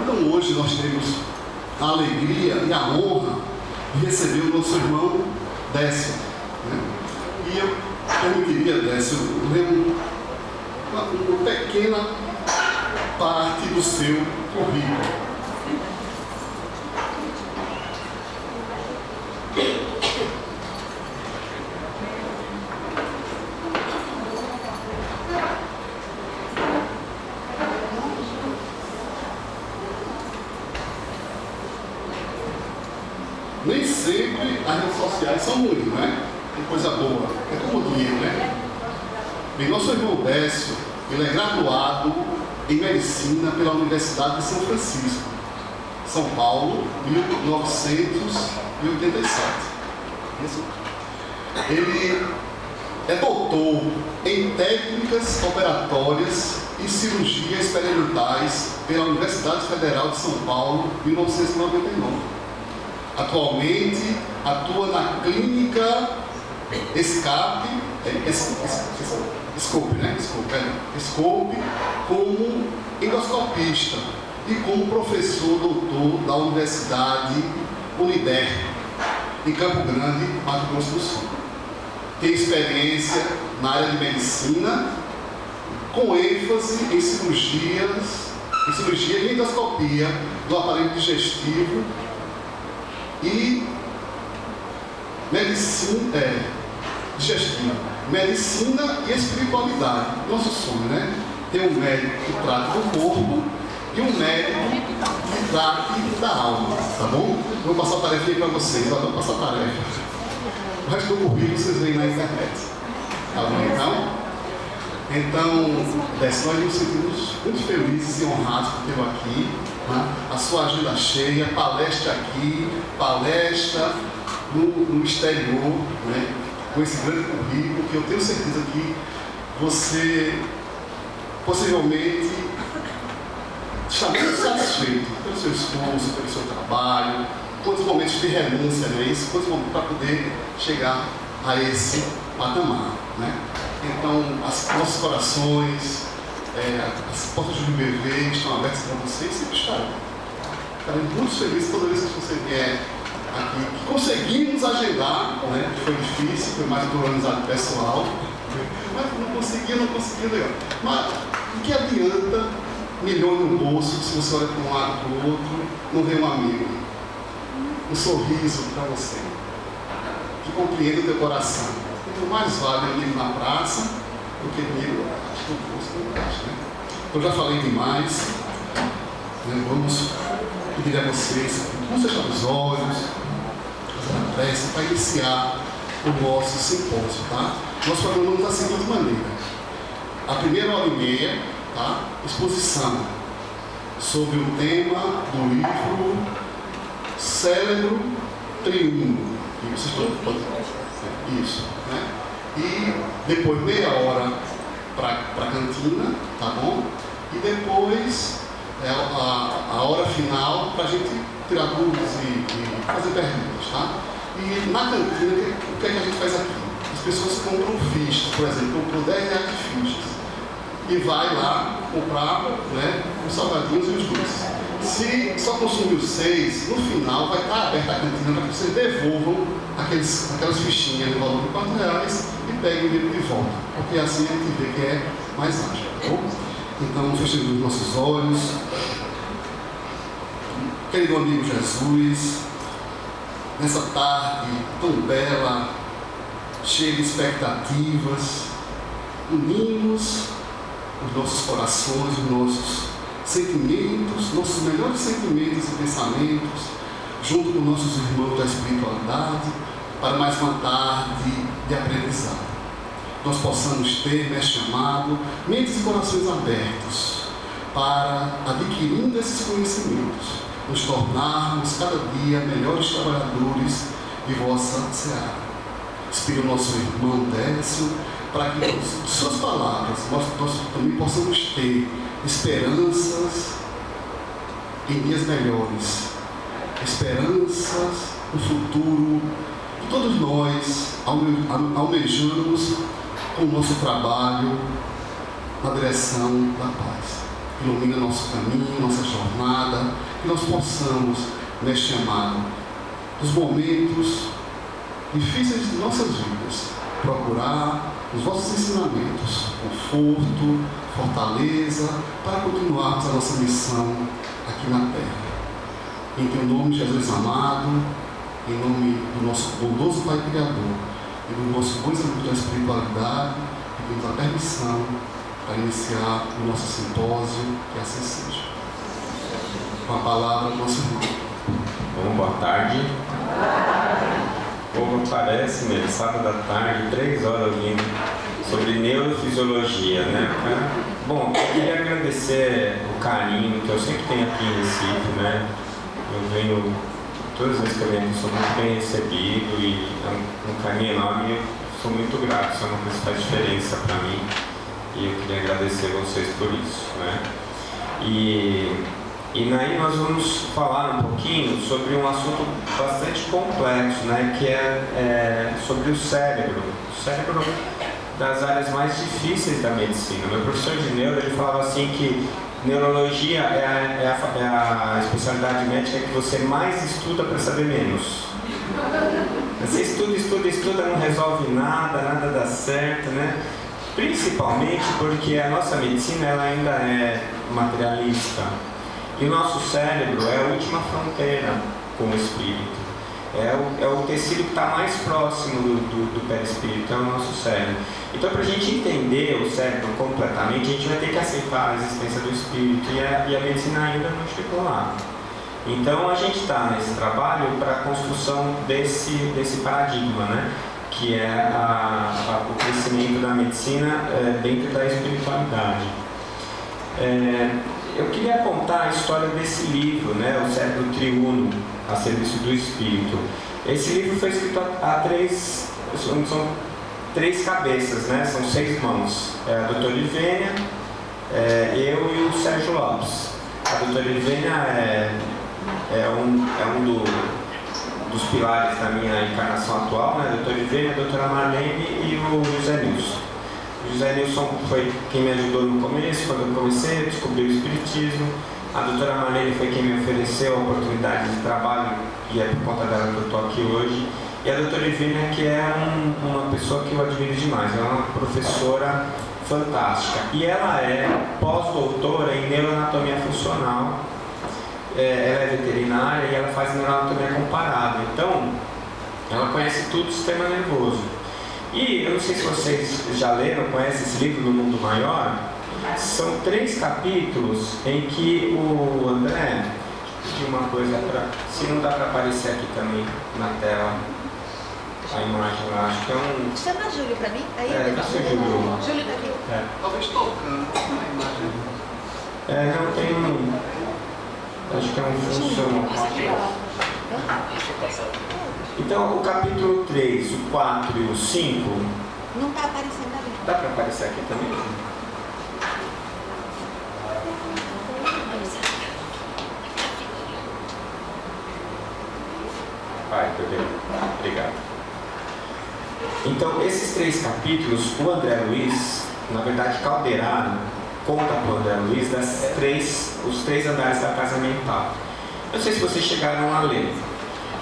Então hoje nós temos a alegria e a honra de receber o nosso irmão Décio, né? E eu permitiria, Décio, ler uma pequena parte do seu currículo. Nem sempre as redes sociais são ruins, não é? Tem coisa boa, é como o dinheiro, né? Bem, nosso irmão Décio, ele é graduado em Medicina pela Universidade de São Francisco, São Paulo, 1987. Isso. Ele é doutor em Técnicas Operatórias e Cirurgia Experimentais pela Universidade Federal de São Paulo, 1999. Atualmente atua na clínica Scope como endoscopista e como professor doutor da Universidade Unider, em Campo Grande, Mato Grosso do Sul. Tem experiência na área de medicina, com ênfase em cirurgia e endoscopia do aparelho digestivo e medicina e espiritualidade. Nosso sonho, né? Tem um médico que trata do corpo e um médico que trata da alma, tá bom? Vou passar a tarefa para vocês, eu vou passar a tarefa. O resto do currículo vocês veem na internet, tá bom então? Décio, nós nos sentimos muito felizes e honrados por tê-lo aqui. A sua agenda cheia, palestra aqui, palestra no exterior, né? Com esse grande currículo, que eu tenho certeza que você possivelmente está muito satisfeito pelo seu esforço, pelo seu trabalho, quantos momentos de renúncia, né? Isso, quantos momentos para poder chegar a esse patamar, né? Então, nossos corações, as portas do BV estão abertas para vocês e sempre estarão. Ficarei muito feliz toda vez que você vier aqui. Que conseguimos agendar, né? Foi difícil, foi mais por organizado pessoal, mas não conseguia, legal. Mas o que adianta milhões no bolso se você olha para um lado para o outro, não vê um amigo, um sorriso para você, que compreende o teu coração. Então, mais vale amigo na praça do que amigo no bolso do caixa, né? Eu já falei demais, né? Vamos pedir a vocês, vamos fechar os olhos, fazer a prece para iniciar o nosso simpósio, tá? Nós programamos da seguinte maneira: a primeira hora e meia, tá? Exposição sobre o tema do livro Cérebro Triunfo. Vocês podem isso, né? E depois meia hora para a cantina, tá bom? E depois a hora final para a gente tirar dúvidas e fazer perguntas, tá? E na cantina, o que é que a gente faz aqui? As pessoas compram fichas, por exemplo, compram 10 reais de fichas e vai lá comprar, né, os salgadinhos e os doces. Se só consumiu 6, no final vai estar aberta a cantina para que vocês devolvam aquelas fichinhas no valor de 4 reais e peguem o livro de volta, porque assim a gente vê que é mais ágil, tá bom? Então, fechemos os nossos olhos. Querido amigo Jesus, nessa tarde tão bela, cheia de expectativas, unimos os nossos corações, os nossos sentimentos, nossos melhores sentimentos e pensamentos, junto com nossos irmãos da espiritualidade, para mais uma tarde de aprendizado. Nós possamos ter, neste chamado, mentes e corações abertos para, adquirindo esses conhecimentos, nos tornarmos cada dia melhores trabalhadores de vossa seara. Inspire o nosso irmão Décio, para que, de suas palavras, nós também possamos ter esperanças em dias melhores, esperanças no futuro que todos nós almejamos com o nosso trabalho na direção da paz. ilumina nosso caminho, nossa jornada, que nós possamos, neste amado, nos momentos difíceis de nossas vidas, procurar os vossos ensinamentos, conforto, fortaleza, para continuarmos a nossa missão aqui na terra. Em teu nome, Jesus amado, em nome do nosso bondoso Pai Criador e do nosso bom exemplo da espiritualidade, pedimos a permissão para iniciar o nosso simpósio, que assim seja. Com a palavra do nosso irmão. Bom, boa tarde. Como parece, né? Sábado à tarde, 3 horas ouvindo sobre neurofisiologia, né? Bom, eu queria agradecer o carinho que eu sempre tenho aqui em Recife, né? Eu venho, todas as vezes que eu venho, sou muito bem recebido e é um carinho enorme e eu sou muito grato, isso é uma coisa que faz diferença para mim e eu queria agradecer vocês por isso, né? E daí nós vamos falar um pouquinho sobre um assunto bastante complexo, né? Que é sobre o cérebro. O cérebro das áreas mais difíceis da medicina. Meu professor de neuro, ele falava assim que neurologia é a especialidade médica que você mais estuda para saber menos. Você estuda, não resolve nada dá certo, né? Principalmente porque a nossa medicina ela ainda é materialista. E o nosso cérebro é a última fronteira com o espírito. É o tecido que está mais próximo do perispírito, é o nosso cérebro. Então, para a gente entender o cérebro completamente, a gente vai ter que aceitar a existência do espírito. E a medicina ainda não chegou lá. Então, a gente está nesse trabalho para a construção desse paradigma, né? Que é o crescimento da medicina dentro da espiritualidade. Eu queria contar a história desse livro, né, O Cérebro Triuno, a serviço do Espírito. Esse livro foi escrito são 3 cabeças, né, são 6 mãos. A doutora Livênia, eu e o Sérgio Lopes. A doutora Livênia é um dos pilares da minha encarnação atual, né, a doutora Livênia, a doutora Marlene e o José Nilson. O José Nilson foi quem me ajudou no começo, quando eu comecei a descobrir o Espiritismo. A doutora Marlene foi quem me ofereceu a oportunidade de trabalho e é por conta dela que eu estou aqui hoje. E a doutora Ivênia, que é uma pessoa que eu admiro demais, ela é uma professora fantástica. E ela é pós-doutora em neuroanatomia funcional, ela é veterinária e ela faz neuroanatomia comparada. Então, ela conhece tudo do sistema nervoso. E eu não sei se vocês já leram, conhecem esse livro, No Mundo Maior. São 3 capítulos em que o André, deixa eu pedir uma coisa, se não dá para aparecer aqui também na tela, a imagem lá, acho que é um... Chama a Júlio para mim? Aí tá seu Júlio. Júlio tá aqui. Talvez tocando na imagem. Não, tem um... Acho que é um funcional. Então, o capítulo 3, o 4 e o 5... Não está aparecendo ali. Dá para aparecer aqui também? Obrigado. Então, esses 3 capítulos, o André Luiz, na verdade, Calderaro, conta para o André Luiz os 3 andares da casa mental. Eu não sei se vocês chegaram a ler.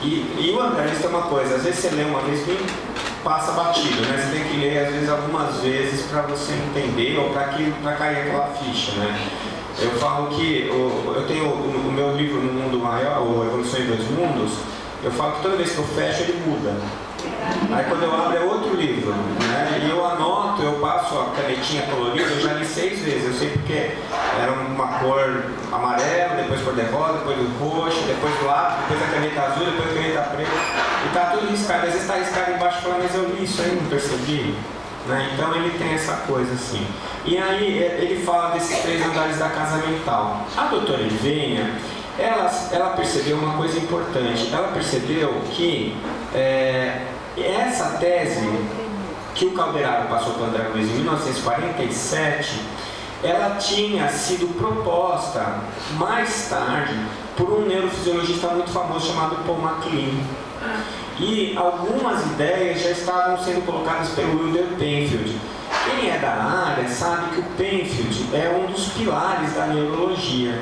E o André Luiz tem uma coisa, às vezes você lê uma vez e passa batido, né? Você tem que ler, às vezes, algumas vezes para você entender ou para cair aquela ficha, né? Eu falo que eu tenho o meu livro No Mundo Maior, o Evolução em 2 Mundos. Eu falo que toda vez que eu fecho, ele muda. Aí quando eu abro é outro livro, né? E eu anoto, eu passo a canetinha colorida, eu já li 6 vezes. Eu sei porque era uma cor amarela, depois cor de rosa, depois do roxo, depois do lápis, depois a caneta azul, depois a caneta preta. E tá tudo riscado. Às vezes tá riscado embaixo e fala, mas eu li isso aí, não percebi. Né? Então ele tem essa coisa assim. E aí ele fala desses 3 andares da casa mental. A doutora Ivênia, ela percebeu uma coisa importante. Ela percebeu que essa tese que o Calderaro passou para o André Luiz em 1947, ela tinha sido proposta mais tarde por um neurofisiologista muito famoso chamado Paul MacLean. E algumas ideias já estavam sendo colocadas pelo Wilder Penfield, que quem é da área sabe que o Penfield é um dos pilares da neurologia.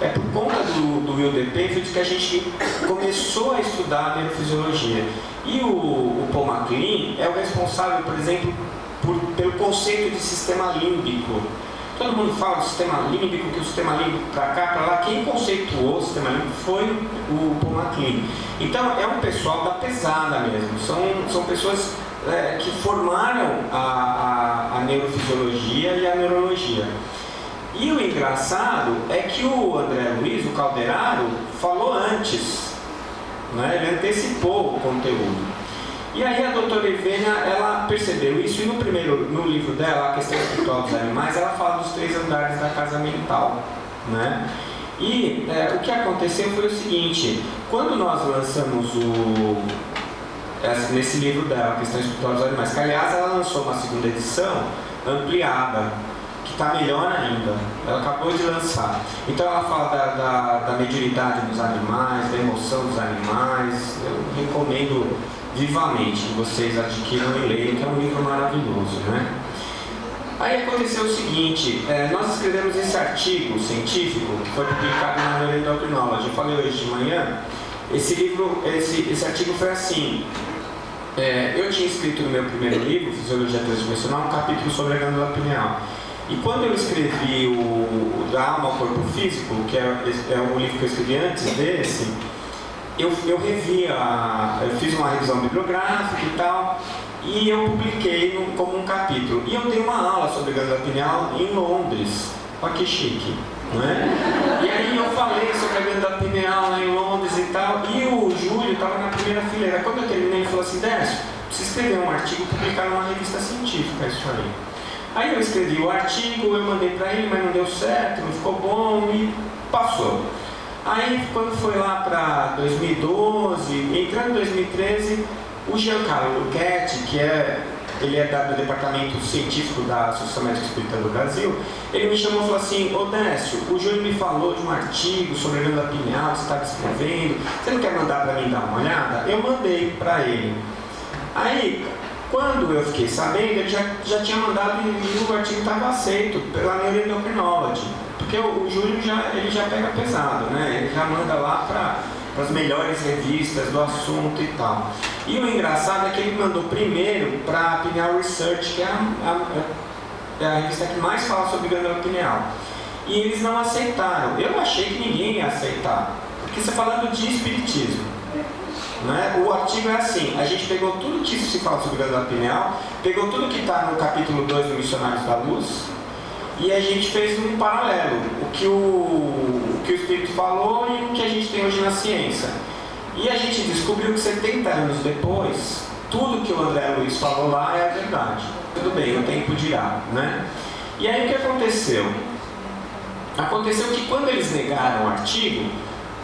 É por conta do Wilder Penfield que a gente começou a estudar a neurofisiologia. E o Paul MacLean é o responsável, por exemplo, pelo conceito de sistema límbico. Todo mundo fala do sistema límbico, que o sistema límbico para cá, para lá. Quem conceituou o sistema límbico foi o Paul MacLean. Então é um pessoal da pesada mesmo. São pessoas que formaram a neurofisiologia e a neurologia. E o engraçado é que o André Luiz, o Calderaro, falou antes, né? Ele antecipou o conteúdo. E aí a doutora Ivênia, ela percebeu isso, e no livro dela, A Questão Espiritual dos Animais, ela fala dos 3 andares da casa mental, né? E o que aconteceu foi o seguinte: quando nós lançamos nesse livro dela, A Questão Espiritual dos Animais, que aliás ela lançou uma 2ª edição ampliada, que está melhor ainda, ela acabou de lançar. Então ela fala da mediunidade dos animais, da emoção dos animais. Eu recomendo vivamente que vocês adquiram e leiam, que é um livro maravilhoso, né? Aí aconteceu o seguinte: nós escrevemos esse artigo científico que foi publicado na Neuroendocrinology. Eu falei hoje de manhã. Esse artigo foi assim: eu tinha escrito no meu primeiro livro, Fisiologia Transdimensional, um capítulo sobre a glândula pineal. E quando eu escrevi o Da Alma ao Corpo Físico, que é um livro que eu escrevi antes desse, eu fiz uma revisão bibliográfica e tal, e eu publiquei como um capítulo. E eu dei uma aula sobre glândula pineal em Londres. Olha que chique, não é? E aí eu falei sobre a glândula pineal lá em Londres e tal, e o Júlio estava na primeira fileira. Quando eu terminei, ele falou assim: Décio, precisa escrever um artigo e publicar numa revista científica isso aí. Aí eu escrevi o artigo, eu mandei para ele, mas não deu certo, não ficou bom e passou. Aí quando foi lá para 2012, entrando em 2013, o Giancarlo Lucchetti, ele é do departamento científico da Associação Médica Espírita do Brasil, ele me chamou e falou assim: ô Décio, o Júlio me falou de um artigo sobre a glândula pineal, você estava escrevendo, você não quer mandar para mim dar uma olhada? Eu mandei para ele. Aí, quando eu fiquei sabendo, ele já tinha mandado e o artigo estava aceito pela Neuroendocrinology, porque o Júlio ele já pega pesado, né? Ele já manda lá para as melhores revistas do assunto e tal. E o engraçado é que ele mandou primeiro para a Pineal Research, que é a revista que mais fala sobre glândula pineal. E eles não aceitaram. Eu achei que ninguém ia aceitar, porque você falando de espiritismo, né? O artigo é assim: a gente pegou tudo que se fala sobre glândula pineal, pegou tudo que está no capítulo 2 do Missionários da Luz, e a gente fez um paralelo, o que o Espírito falou e o que a gente tem hoje na ciência. E a gente descobriu que 70 anos depois, tudo que o André Luiz falou lá é a verdade. Tudo bem, o tempo dirá, né? E aí o que aconteceu? Aconteceu que quando eles negaram o artigo,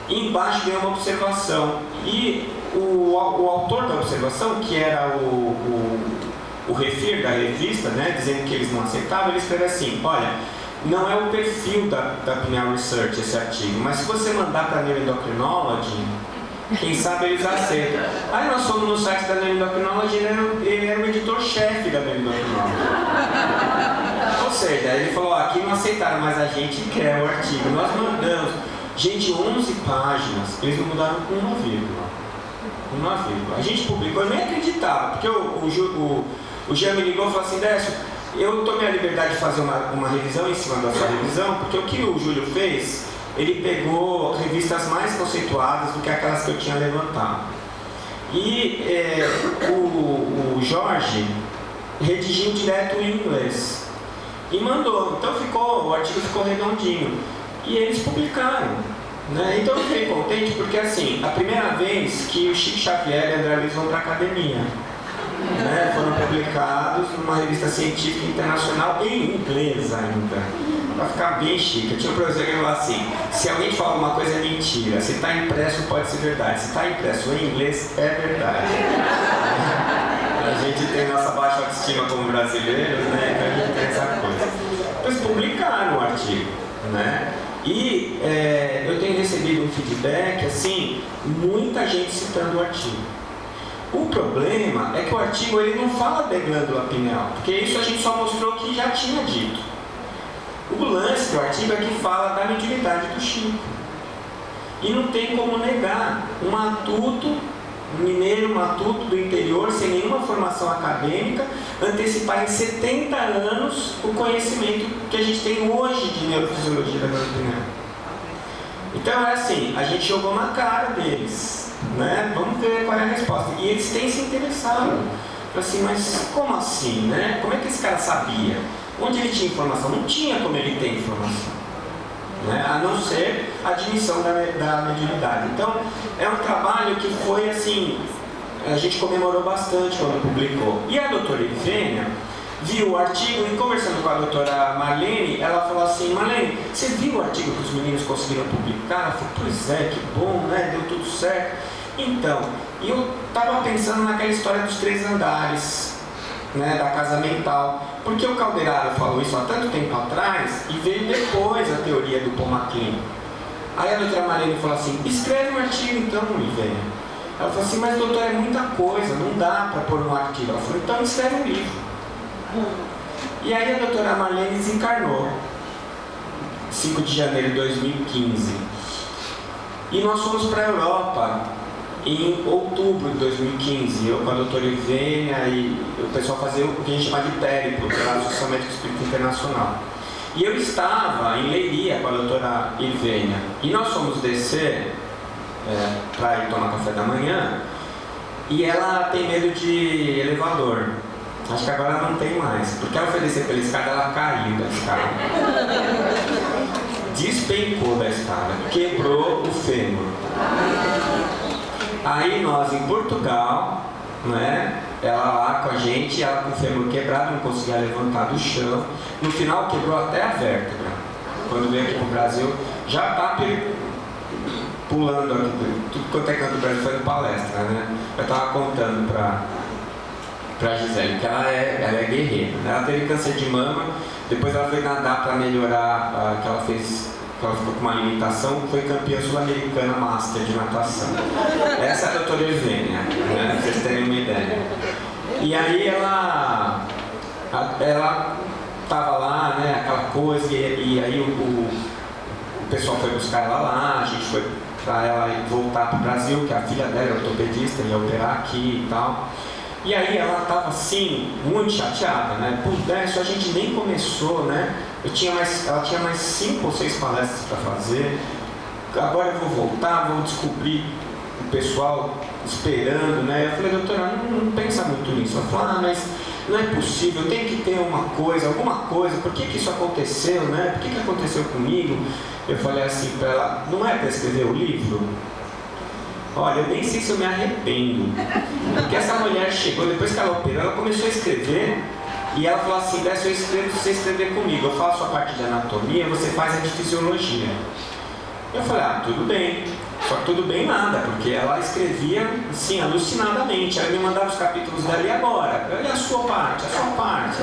embaixo veio uma observação, e o autor da observação, que era o refir da revista, né, dizendo que eles não aceitavam, ele escreveu assim: olha, não é o perfil da Pineal Research esse artigo, mas se você mandar para a Neuroendocrinology, quem sabe eles aceitam. Aí nós fomos no site da Neuroendocrinology, ele era o editor-chefe da Neuroendocrinology. Ou seja, ele falou: aqui não aceitaram, mas a gente quer o artigo. Nós mandamos. Gente, 11 páginas, eles não mudaram com uma vírgula. A gente publicou, eu nem acreditava, porque o Jean me ligou e falou assim: Décio, eu tomei a liberdade de fazer uma revisão em cima da sua revisão, porque o que o Júlio fez, ele pegou revistas mais conceituadas do que aquelas que eu tinha levantado. E o Jorge redigiu direto em inglês e mandou. Então o artigo ficou redondinho. E eles publicaram, né? Então eu fiquei contente porque, assim, a primeira vez que o Chico Xavier e André Luiz vão para a academia, né? Foram publicados numa revista científica internacional em inglês ainda, para ficar bem chique. Eu tinha um professor que falava assim: se alguém fala uma coisa é mentira, se está impresso pode ser verdade, se está impresso em inglês é verdade. A gente tem nossa baixa autoestima como brasileiros, né? Então a gente tem essa coisa. Eles publicaram o artigo, né? E eu tenho recebido um feedback, assim, muita gente citando o artigo. O problema é que o artigo ele não fala de glândula pineal, porque isso a gente só mostrou que já tinha dito. O lance do artigo é que fala da mediunidade do Chico. E não tem como negar um matuto, um mineiro matuto do interior, sem nenhuma formação acadêmica, antecipar em 70 anos o conhecimento que a gente tem hoje de neurofisiologia da glândula pineal. Então é assim, a gente jogou na cara deles, né? Vamos ver qual é a resposta. E eles têm se interessado. Assim, mas como assim, né? Como é que esse cara sabia? Onde ele tinha informação? Não tinha como ele ter informação, né? A não ser a admissão da mediunidade. Então, é um trabalho que foi assim, a gente comemorou bastante quando publicou. E a doutora Ifênia viu o artigo e conversando com a doutora Marlene, ela falou assim: Marlene, você viu o artigo que os meninos conseguiram publicar? Ela falou: pois é, que bom, né? Deu tudo certo. Então, eu estava pensando naquela história dos 3 andares, né, da casa mental, porque o Calderaro falou isso há tanto tempo atrás e veio depois a teoria do Paul MacLean. Aí a doutora Marlene falou assim: escreve um artigo então, Ivênia. Ela falou assim: mas doutor, é muita coisa, não dá para pôr um artigo. Ela falou: então escreve um livro. E aí a doutora Marlene desencarnou, 5 de janeiro de 2015. E nós fomos para a Europa em outubro de 2015, eu com a doutora Ivênia e o pessoal fazia o que a gente chama de périplo, que era a Associação Médica Espírita Internacional. E eu estava em Leiria com a doutora Ivênia. E nós fomos descer para ir tomar café da manhã, e ela tem medo de elevador. Acho que agora não tem mais, porque ela foi descer pela escada, ela caiu da escada. Despencou da escada, quebrou o fêmur. Aí nós em Portugal, né, ela lá com a gente, ela com o fêmur quebrado, não conseguia levantar do chão. No final quebrou até a vértebra. Quando veio aqui pro Brasil, já tá pulando aqui, tudo quanto é canto do Brasil, fazendo palestra, né? Eu tava contando pra Gisele que ela é guerreira, né? Ela teve câncer de mama, depois ela foi nadar para melhorar, que ela ficou com uma limitação, foi campeã sul-americana master de natação. Essa é a doutora Ivênia, né? Pra vocês terem uma ideia. E aí ela tava lá, né, aquela coisa, e aí o pessoal foi buscar ela lá, a gente foi para ela voltar para o Brasil, que a filha dela é ortopedista, ia operar aqui e tal. E aí ela estava assim, muito chateada, né? Isso a gente nem começou, né? Ela tinha mais 5 ou 6 palestras para fazer. Agora eu vou voltar, vou descobrir o pessoal esperando, né? Eu falei: doutora, não pensa muito nisso. Ela falou: mas não é possível, tem que ter uma coisa, alguma coisa, por que isso aconteceu, né? Por que aconteceu comigo? Eu falei assim para ela: não é para escrever o livro? Olha, eu nem sei se eu me arrependo, porque essa mulher chegou, depois que ela operou, ela começou a escrever, e ela falou assim: Décio, eu escrevo se você escrever comigo, eu faço a parte de anatomia, você faz a de fisiologia. Eu falei: tudo bem. Só que tudo bem nada, porque ela escrevia assim, alucinadamente. Ela me mandava os capítulos dela: e agora? E a sua parte, a sua parte.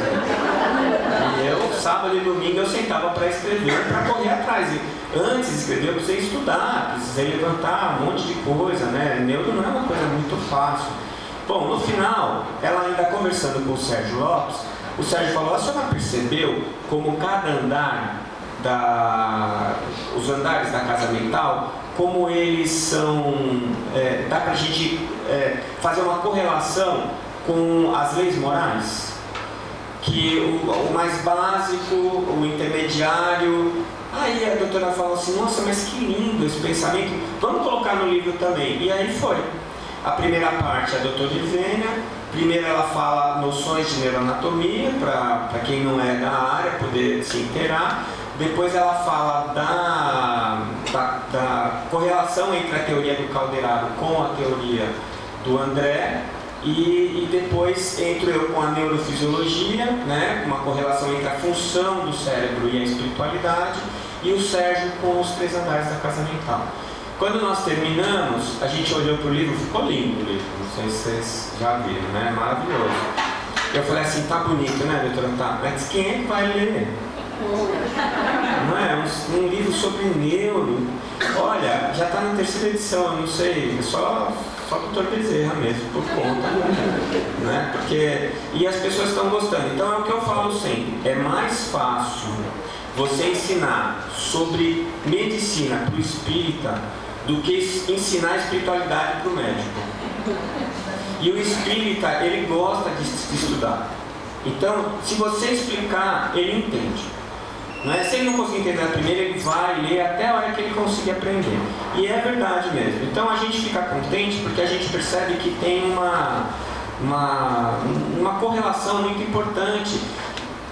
E eu, sábado e domingo, eu sentava para escrever, para correr atrás. E antes de escrever, eu precisei estudar, precisei levantar um monte de coisa, né? Neuro não é uma coisa muito fácil. Bom, no final, ela ainda conversando com o Sérgio Lopes, o Sérgio falou: a senhora percebeu como cada andar, os andares da casa mental, como eles são, dá pra gente fazer uma correlação com as leis morais? Que o mais básico, o intermediário. Aí a doutora falou assim: nossa, mas que lindo esse pensamento, vamos colocar no livro também. E aí foi. A primeira parte é a doutora Ivênia. Primeiro ela fala noções de neuroanatomia, para quem não é da área poder se inteirar. Depois ela fala da correlação entre a teoria do Calderaro com a teoria do André. E depois entro eu com a neurofisiologia, né, uma correlação entre a função do cérebro e a espiritualidade, e o Sérgio com os 3 andares da casa mental. Quando nós terminamos, a gente olhou para o livro, ficou lindo o livro, não sei se vocês já viram, né? Maravilhoso. Eu falei assim: tá bonito, né, doutora? Tá, mas quem é que vai ler? Não é? Um livro sobre neuro. Olha, já está na 3ª edição, eu não sei, é só Só o Dr. Bezerra mesmo, por conta, né? Porque, e as pessoas estão gostando. Então é o que eu falo sempre, é mais fácil você ensinar sobre medicina para o espírita do que ensinar espiritualidade para o médico. E o espírita, ele gosta de estudar. Então, se você explicar, ele entende. Não é? Se ele não conseguir entender na primeira, ele vai ler até a hora que ele consiga aprender. E é verdade mesmo. Então a gente fica contente porque a gente percebe que tem uma correlação muito importante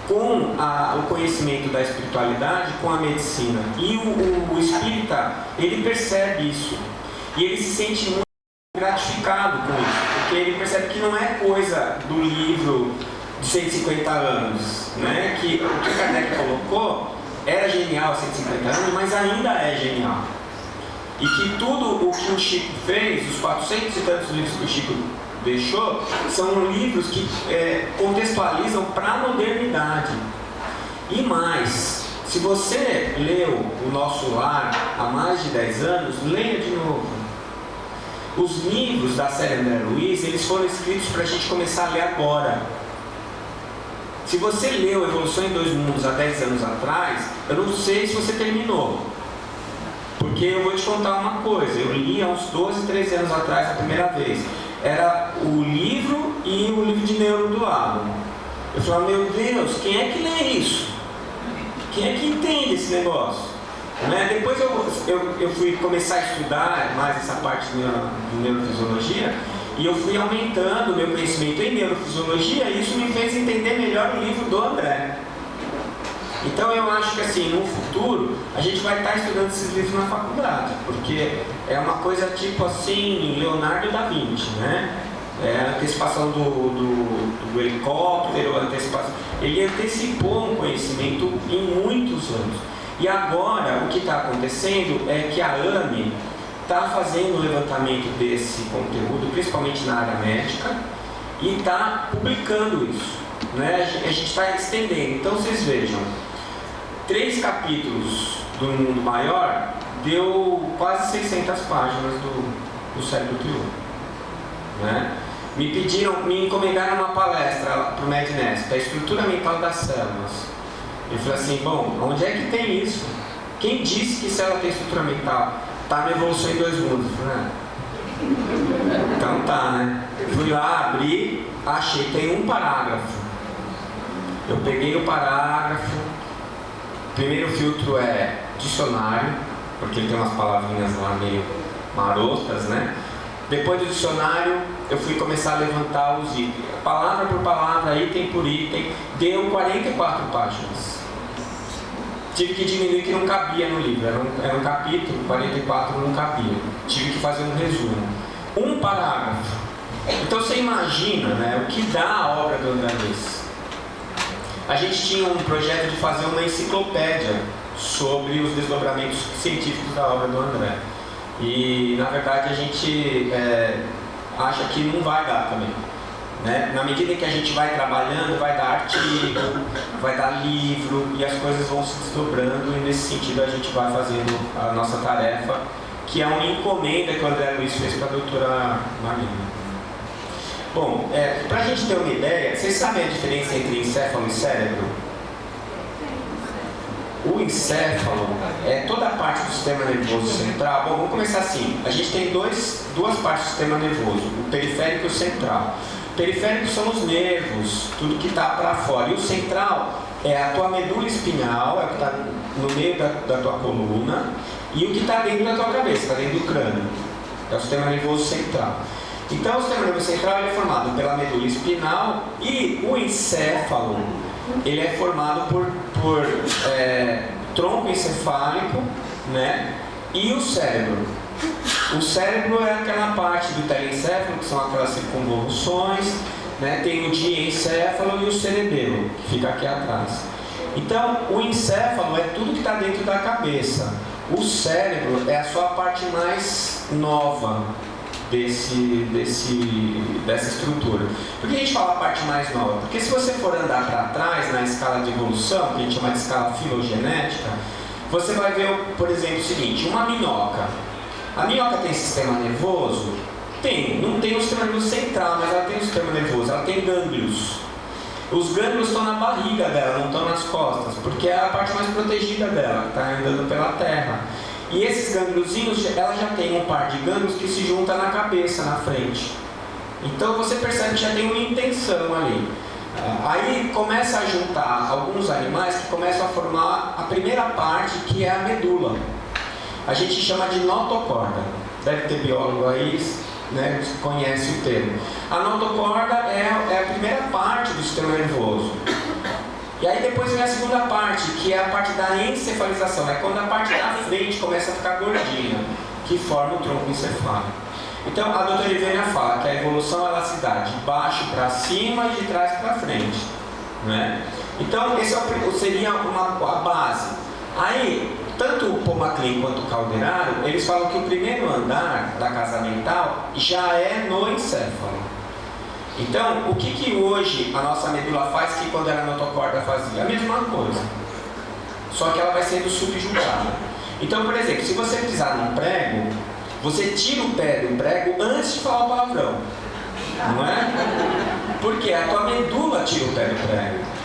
com o conhecimento da espiritualidade com a medicina. E o espírita, ele percebe isso. E ele se sente muito gratificado com isso. Porque ele percebe que não é coisa do livro de 150 anos, né? Que o que Kardec colocou era genial há 150 anos, mas ainda é genial. E que tudo o que o Chico fez, os 400 e tantos livros que o Chico deixou, são livros que contextualizam para a modernidade. E mais, se você leu O Nosso Lar há mais de 10 anos, leia de novo. Os livros da série André Luiz, eles foram escritos para a gente começar a ler agora. Se você leu Evolução em Dois Mundos há 10 anos atrás, eu não sei se você terminou. Porque eu vou te contar uma coisa, eu li há uns 12, 13 anos atrás a primeira vez. Era o livro e o livro de neuro do lado. Eu falava, meu Deus, quem é que lê isso? Quem é que entende esse negócio? Né? Depois eu fui começar a estudar mais essa parte de neurofisiologia, e eu fui aumentando o meu conhecimento em neurofisiologia, e isso me fez entender melhor o livro do André. Então eu acho que assim, no futuro, a gente vai estar estudando esses livros na faculdade, porque é uma coisa tipo assim, Leonardo da Vinci, né? A antecipação do helicóptero, ele antecipou um conhecimento em muitos anos. E agora, o que está acontecendo é que a AME está fazendo o levantamento desse conteúdo, principalmente na área médica, e está publicando isso, né? A gente está estendendo. Então vocês vejam, 3 capítulos do Mundo Maior deu quase 600 páginas do Cérebro Crioulo, né? Me encomendaram uma palestra para o MEDNESP, a estrutura mental das células. Eu falei assim, bom, onde é que tem isso? Quem disse que célula tem estrutura mental? Está na Evolução em Dois Mundos. Eu falei, então tá, né? Fui lá, abri, achei, tem um parágrafo. Eu peguei o parágrafo, o primeiro filtro é dicionário, porque ele tem umas palavrinhas lá meio marotas, né? Depois do dicionário, eu fui começar a levantar os itens. Palavra por palavra, item por item, deu 44 páginas. Tive que diminuir que não cabia no livro, era um capítulo, 44 não cabia. Tive que fazer um resumo. Um parágrafo. Então você imagina, né, o que dá a obra do André Luiz. A gente tinha um projeto de fazer uma enciclopédia sobre os desdobramentos científicos da obra do André. E na verdade a gente acha que não vai dar também. Né? Na medida que a gente vai trabalhando, vai dar artigo, vai dar livro e as coisas vão se desdobrando, e nesse sentido a gente vai fazendo a nossa tarefa, que é uma encomenda que o André Luiz fez para a doutora Marlene. Bom, para a gente ter uma ideia, vocês sabem a diferença entre encéfalo e cérebro? O encéfalo é toda a parte do sistema nervoso central. Bom, vamos começar assim. A gente tem duas partes do sistema nervoso, o periférico e o central. O periférico são os nervos, tudo que está para fora. E o central é a tua medula espinhal, é o que está no meio da tua coluna, e o que está dentro da tua cabeça, está dentro do crânio. É o sistema nervoso central. Então o sistema nervoso central ele é formado pela medula espinal, e o encéfalo ele é formado por tronco encefálico, né? E o cérebro. O cérebro é aquela parte do telencéfalo, que são aquelas circunvoluções, né? Tem o diencéfalo e o cerebelo, que fica aqui atrás. Então, o encéfalo é tudo que está dentro da cabeça. O cérebro é a sua parte mais nova dessa estrutura. Por que a gente fala a parte mais nova? Porque se você for andar para trás na escala de evolução, que a gente chama de escala filogenética, você vai ver, por exemplo, o seguinte, uma minhoca. A minhoca tem sistema nervoso? Não tem o sistema nervoso central, mas ela tem o sistema nervoso, ela tem gânglios. Os gânglios estão na barriga dela, não estão nas costas, porque é a parte mais protegida dela, que está andando pela terra. E esses gângliozinhos, ela já tem um par de gânglios que se junta na cabeça, na frente. Então você percebe que já tem uma intenção ali. Aí começa a juntar alguns animais que começam a formar a primeira parte, que é a medula. A gente chama de notocorda. Deve ter biólogo aí, né, que conhece o termo. A notocorda é a primeira parte do sistema nervoso. E aí depois vem a segunda parte, que é a parte da encefalização. É quando a parte da frente começa a ficar gordinha, que forma o tronco encefálico. Então a doutora Ivênia fala que a evolução ela se dá de baixo para cima e de trás para frente, né? Então esse seria a base. Aí, tanto o Paul MacLean quanto o Calderaro, eles falam que o primeiro andar da casa mental já é no encéfalo. Então, o que hoje a nossa medula faz que quando era notocorda fazia? A mesma coisa, só que ela vai sendo subjugada. Então, por exemplo, se você pisar num prego, você tira o pé do prego antes de falar o palavrão, não é? Porque a tua medula tira o pé do prego.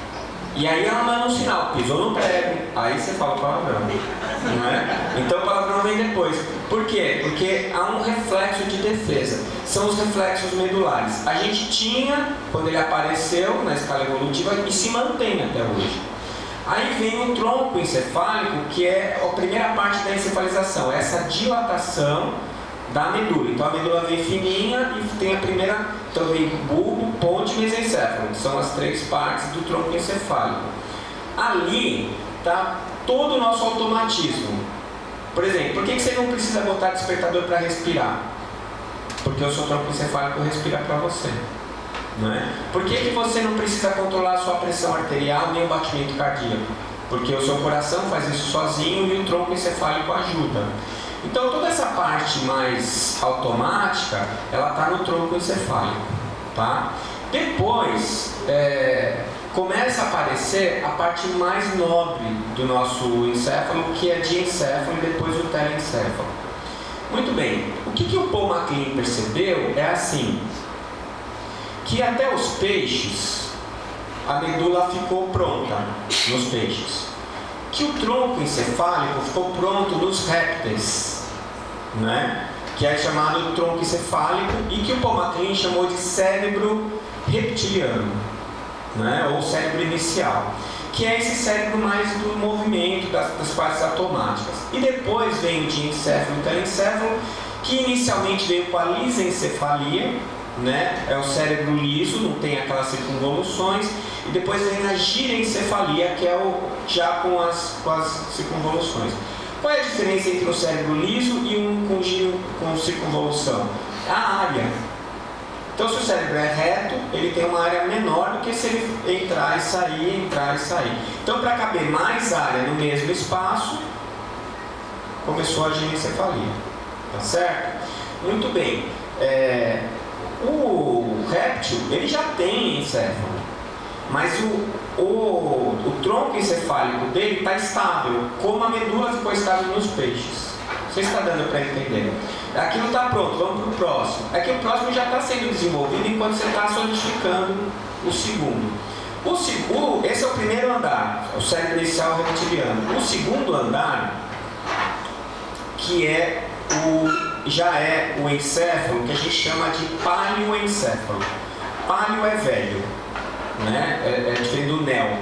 E aí ela manda um sinal, pisou no prego, aí você fala o palavrão, não é? Então o palavrão vem depois. Por quê? Porque há um reflexo de defesa. São os reflexos medulares. A gente tinha, quando ele apareceu na escala evolutiva, e se mantém até hoje. Aí vem o tronco encefálico, que é a primeira parte da encefalização, essa dilatação da medula. Então a medula vem fininha e tem a primeira, então vem bulbo, ponte e mesencéfalo, que são as três partes do tronco encefálico. Ali está todo o nosso automatismo. Por exemplo, por que você não precisa botar despertador para respirar? Porque o seu tronco encefálico respira para você. Não é? Por que você não precisa controlar a sua pressão arterial nem o batimento cardíaco? Porque o seu coração faz isso sozinho e o tronco encefálico ajuda. Então toda essa parte mais automática, ela está no tronco encefálico, tá? Depois começa a aparecer a parte mais nobre do nosso encéfalo, que é diencéfalo e depois o telencéfalo. Muito bem, o que o Paul MacLean percebeu é assim, que até os peixes, a medula ficou pronta nos peixes. Que o tronco encefálico ficou pronto nos répteis, né? Que é chamado tronco encefálico e que o Paul MacLean chamou de cérebro reptiliano, né? Ou cérebro inicial, que é esse cérebro mais do movimento, das partes automáticas. E depois vem o diencéfalo e o telencéfalo, que inicialmente veio com a lisencefalia, né? É o cérebro liso, não tem aquelas circunvoluções, e depois vem a girencefalia, que é já com as circunvoluções. Qual é a diferença entre um cérebro liso e um com circunvolução? A área. Então, se o cérebro é reto, ele tem uma área menor do que se ele entrar e sair, entrar e sair. Então, para caber mais área no mesmo espaço, começou a girencefalia. Tá certo? Muito bem. O réptil, ele já tem encéfalo, mas o tronco encefálico dele está estável, como a medula ficou estável nos peixes. Você está dando para entender? Aquilo está pronto, vamos para o próximo. Aqui o próximo já está sendo desenvolvido enquanto você está solidificando o segundo. Esse é o primeiro andar, o cérebro inicial reptiliano. O segundo andar, que já é o encéfalo, que a gente chama de paleoencéfalo. Paleo é velho, né? É diferente do neo.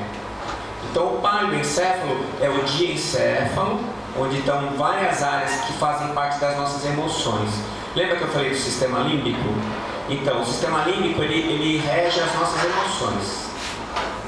Então o paleoencéfalo é o diencéfalo, onde estão várias áreas que fazem parte das nossas emoções. Lembra que eu falei do sistema límbico? Então o sistema límbico ele rege as nossas emoções,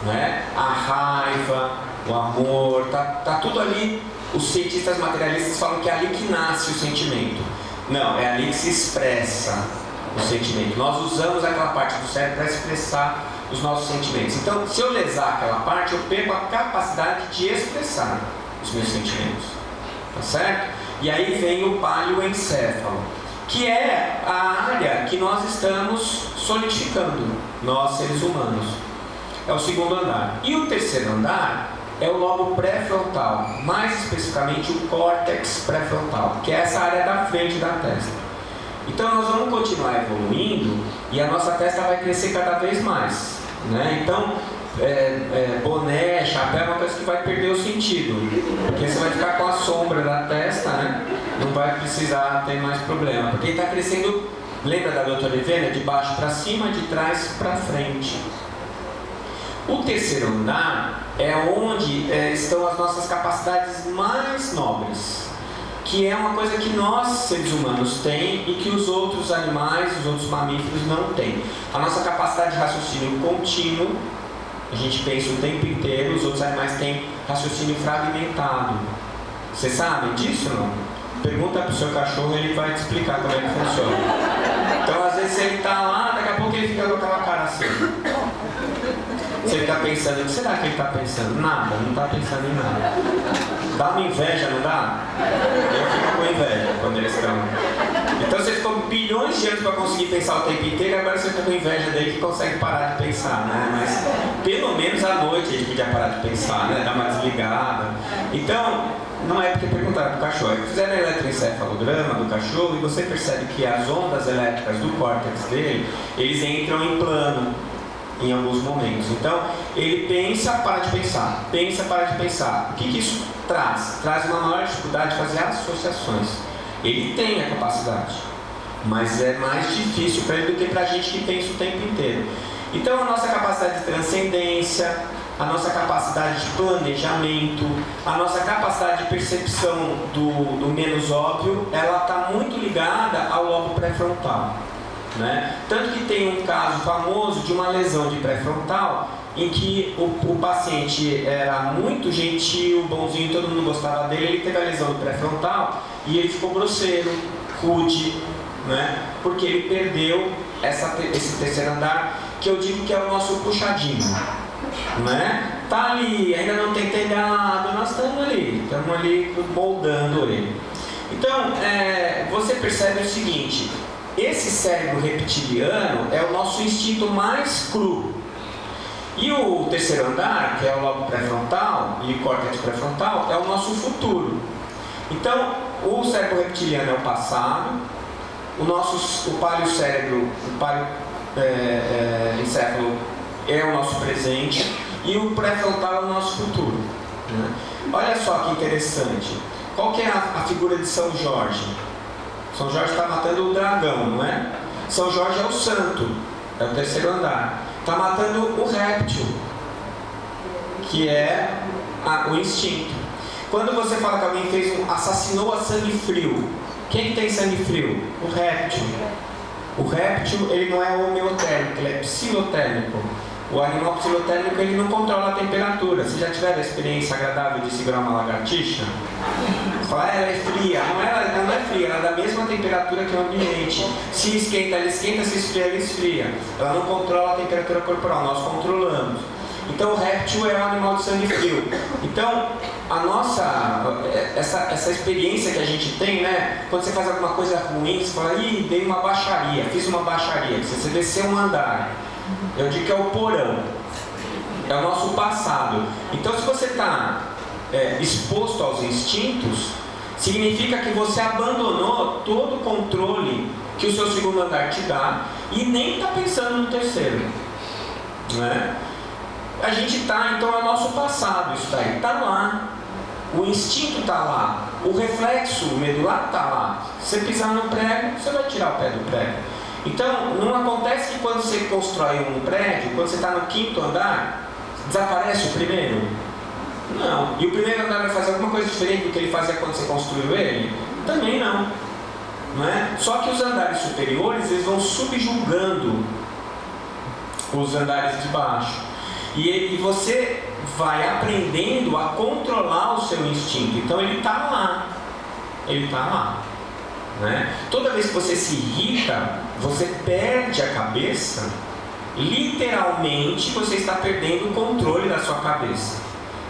né? A raiva, o amor, tá tudo ali. Os cientistas materialistas falam que é ali que nasce o sentimento. Não, é ali que se expressa o sentimento. Nós usamos aquela parte do cérebro para expressar os nossos sentimentos. Então, se eu lesar aquela parte, eu perco a capacidade de expressar os meus sentimentos. Tá certo? E aí vem o paleoencéfalo, que é a área que nós estamos solidificando, nós seres humanos. É o segundo andar. E o terceiro andar é o lobo pré-frontal, mais especificamente o córtex pré-frontal, que é essa área da frente da testa. Então nós vamos continuar evoluindo e a nossa testa vai crescer cada vez mais, né? Então, boné, chapéu é uma coisa que vai perder o sentido, porque você vai ficar com a sombra da testa, né? Não vai precisar ter mais problema, porque está crescendo, lembra da doutora Ivênia? De baixo para cima, de trás para frente. O terceiro andar é onde estão as nossas capacidades mais nobres, que é uma coisa que nós, seres humanos, tem e que os outros animais, os outros mamíferos não têm. A nossa capacidade de raciocínio contínuo, a gente pensa o tempo inteiro, os outros animais têm raciocínio fragmentado. Vocês sabem disso ou não? Pergunta para o seu cachorro, ele vai te explicar como é que funciona. Então, às vezes ele está lá, daqui a pouco ele fica com aquela cara assim. Você fica pensando, o que será que ele está pensando? Nada, não está pensando em nada. Dá uma inveja, não dá? Eu fico com inveja quando eles estão. Então você ficou bilhões de anos para conseguir pensar o tempo inteiro, e agora você fica com inveja dele que consegue parar de pensar, né? Mas pelo menos à noite a gente podia parar de pensar, né? Dar uma desligada. Então, não é porque perguntaram para o cachorro, fizeram eletroencefalograma do cachorro e você percebe que as ondas elétricas do córtex dele, eles entram em plano em alguns momentos. Então, ele pensa, para de pensar. Pensa, para de pensar. O que isso traz? Traz uma maior dificuldade de fazer associações. Ele tem a capacidade, mas é mais difícil para ele do que para a gente que pensa o tempo inteiro. Então, a nossa capacidade de transcendência, a nossa capacidade de planejamento, a nossa capacidade de percepção do menos óbvio, ela está muito ligada ao lobo pré-frontal. Né? Tanto que tem um caso famoso de uma lesão de pré-frontal em que o paciente era muito gentil, bonzinho, todo mundo gostava dele, ele teve a lesão do pré-frontal e ele ficou grosseiro, rude, né? Porque ele perdeu esse terceiro andar, que eu digo que é o nosso puxadinho, né? Tá ali, ainda não tem telhado, nós estamos ali moldando ele. Então, você percebe o seguinte: esse cérebro reptiliano é o nosso instinto mais cru. E o terceiro andar, que é o lobo pré-frontal e o córtex pré-frontal, é o nosso futuro. Então, o cérebro reptiliano é o passado, o paleocérebro, o paleoencéfalo é o nosso presente e o pré-frontal é o nosso futuro. Né? Olha só que interessante. Qual que é a figura de São Jorge? São Jorge está matando o dragão, não é? São Jorge é o santo, é o terceiro andar. Está matando o réptil, que é o instinto. Quando você fala que alguém assassinou a sangue frio, quem tem sangue frio? O réptil. O réptil, ele não é homeotérmico, ele é psilotérmico. O animal psilotérmico, ele não controla a temperatura. Vocês já tiveram a experiência agradável de segurar uma lagartixa? Você fala, ela é fria. Ela não é fria, ela é da mesma temperatura que o ambiente. Se esquenta, ela esquenta, se esfria, ela esfria. Ela não controla a temperatura corporal, nós controlamos. Então o réptil é um animal de sangue frio. Então, essa experiência que a gente tem, né? Quando você faz alguma coisa ruim, você fala, dei uma baixaria, fiz uma baixaria. Você desceu um andar. Eu digo que é o porão. É o nosso passado. Então, se você está exposto aos instintos, significa que você abandonou todo o controle que o seu segundo andar te dá e nem está pensando no terceiro. Né? A gente está, então, é o nosso passado. Isso daí está lá. O instinto está lá. O reflexo medular está lá. Se você pisar no prego, você vai tirar o pé do prego. Então, não acontece que quando você constrói um prédio, quando você está no quinto andar, desaparece o primeiro? Não. E o primeiro andar vai fazer alguma coisa diferente do que ele fazia quando você construiu ele? Também não. Não é? Só que os andares superiores, eles vão subjugando os andares de baixo. E você vai aprendendo a controlar o seu instinto. Então, ele está lá. Ele está lá. Né? Toda vez que você se irrita, você perde a cabeça, literalmente você está perdendo o controle da sua cabeça.